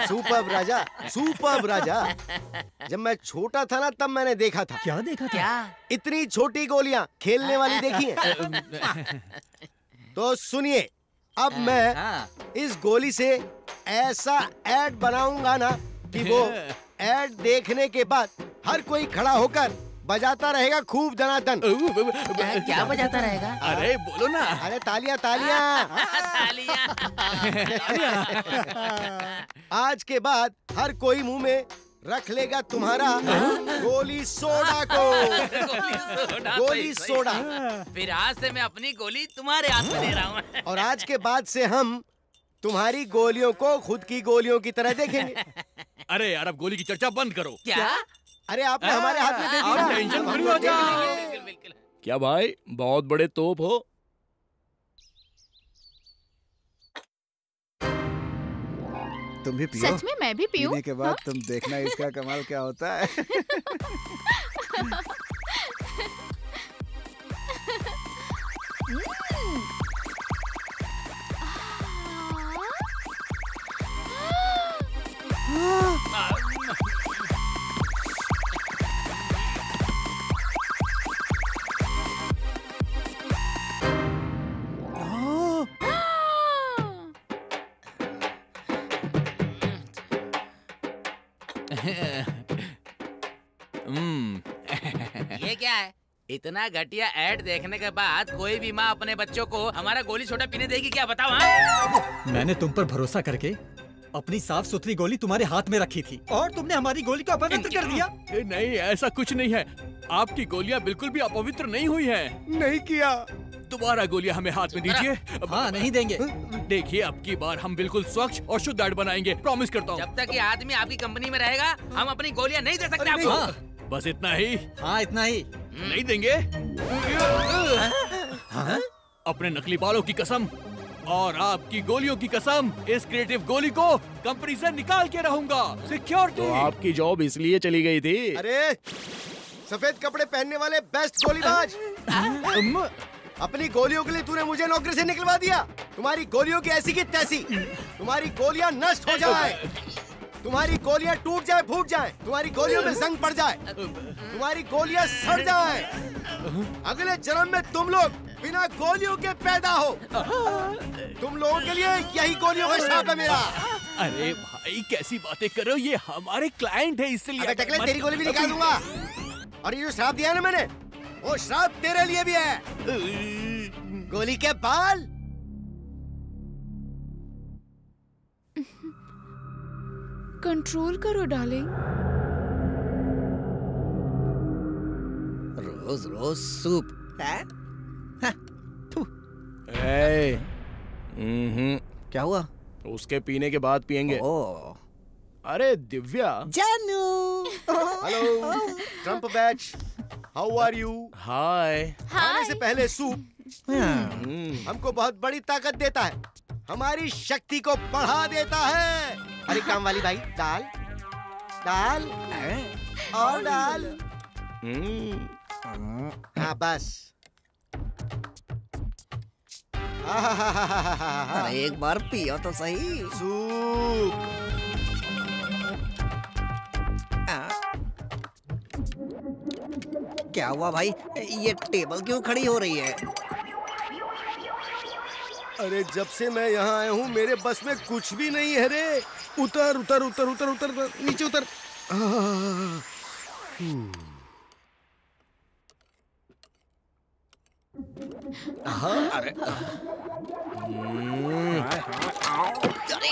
सुपर्ब राजा, सुपर्ब राजा। जब मैं छोटा था ना, तब मैंने देखा था। क्या देखा था? इतनी छोटी गोलियां खेलने वाली देखी हैं? तो सुनिए, अब मैं इस गोली से ऐसा ऐड बनाऊंगा ना कि वो ऐड देखने के बाद हर कोई खड़ा होकर बजाता रहेगा खूब दनादन। क्या बजाता रहेगा? अरे बोलो ना। अरे तालियां तालियां। आज के बाद हर कोई मुंह में रख लेगा तुम्हारा गोली सोडा को। गोली सोडा। फिर आज से मैं अपनी गोली तुम्हारे हाथ में दे रहा हूँ। और आज के बाद से हम तुम्हारी गोलियों को खुद की गोलियों की तरह देखेंगे। अरे यार, अब गोली की चर्चा बंद करो। क्या? अरे आपने हमारे हाथ में दे दिया। आप टेंशन फ्री हो जाओ। क्या भाई, बहुत बड़े तोप हो। तुम भी पियो। सच में मैं भी पीऊं? पीने के बाद तुम देखना इसका कमाल क्या होता है। ये क्या है? इतना घटिया ऐड देखने के बाद कोई भी माँ अपने बच्चों को हमारा गोली सोडा पीने देगी क्या? बताओ। हाँ? मैंने तुम पर भरोसा करके अपनी साफ सुथरी गोली तुम्हारे हाथ में रखी थी, और तुमने हमारी गोली को अपवित्र कर दिया। नहीं, ऐसा कुछ नहीं है। आपकी गोलियां बिल्कुल भी अपवित्र नहीं हुई हैं। नहीं किया। दोबारा गोलियां हमें हाथ में दीजिए। हाँ, नहीं देंगे। देखिए, अब की बार हम बिल्कुल स्वच्छ और शुद्ध ऐड बनाएंगे, प्रॉमिस करता हूँ। जब तक ये आदमी आपकी कंपनी में रहेगा, हम अपनी गोलियां नहीं दे सकते आपको। हाँ, बस इतना ही? हाँ, इतना ही। नहीं देंगे? हाँ? अपने नकली बालों की कसम और आपकी गोलियों की कसम, इस क्रिएटिव गोली को कंपनी से निकाल के रहूंगा। सिक्योरिटी। तो आपकी जॉब इसलिए चली गई थी? अरे सफेद कपड़े पहनने वाले बेस्ट गोलीबाज, अपनी गोलियों के लिए तूने मुझे नौकरी से निकलवा दिया। तुम्हारी गोलियों की ऐसी की तैसी। तुम्हारी गोलियां नष्ट हो जाए, तुम्हारी गोलियां टूट जाए, फूट जाए, तुम्हारी गोलियों में जंग पड़ जाए, तुम्हारी गोलियां सड़ जाए, अगले जन्म में तुम लोग बिना गोलियों के पैदा हो। तुम लोगों के लिए यही गोलियों का श्राप है मेरा। अरे भाई, कैसी बातें कर रहे हो? ये हमारे क्लाइंट है, इसलिए। अबे टकले, तेरी गोली भी निकाल दूंगा। और ये जो श्राप दिया ना मैंने, वो श्राप तेरे लिए भी है। गोली के बाल। कंट्रोल करो डार्लिंग। रोज रोज सूप है? क्या हुआ? उसके पीने के बाद पियेंगे। अरे दिव्या। जानू। Hello Trump batch, how are you? Hi. खाने से पहले सूप हमको बहुत बड़ी ताकत देता है, हमारी शक्ति को बढ़ा देता है। अरे काम वाली भाई, दाल दाल और दाल। हाँ बस। अरे एक बार पियो तो सही। सूप। क्या हुआ भाई? ये टेबल क्यों खड़ी हो रही है? अरे जब से मैं यहाँ आया हूँ मेरे बस में कुछ भी नहीं है रे। उतर उतर उतर उतर उतर, उतर नीचे उतर। अरे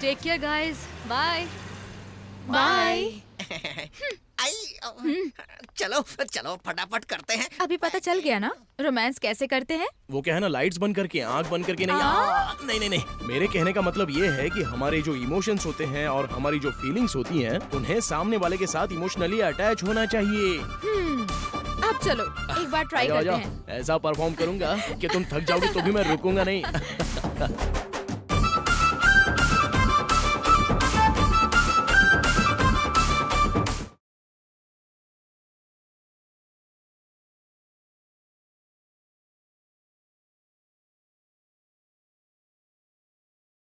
take care guys, bye bye. चलो चलो फटाफट करते हैं। अभी पता चल गया ना रोमांस कैसे करते हैं? वो क्या है ना, लाइट्स बंद करके, आंख बंद करके नहीं। नहीं नहीं नहीं, मेरे कहने का मतलब ये है कि हमारे जो इमोशंस होते हैं और हमारी जो फीलिंग्स होती हैं, उन्हें सामने वाले के साथ इमोशनली अटैच होना चाहिए। अब चलो एक बार ट्राई करते हैं। ऐसा परफॉर्म करूंगा कि तुम थक जाओगे तो भी मैं रुकूंगा नहीं।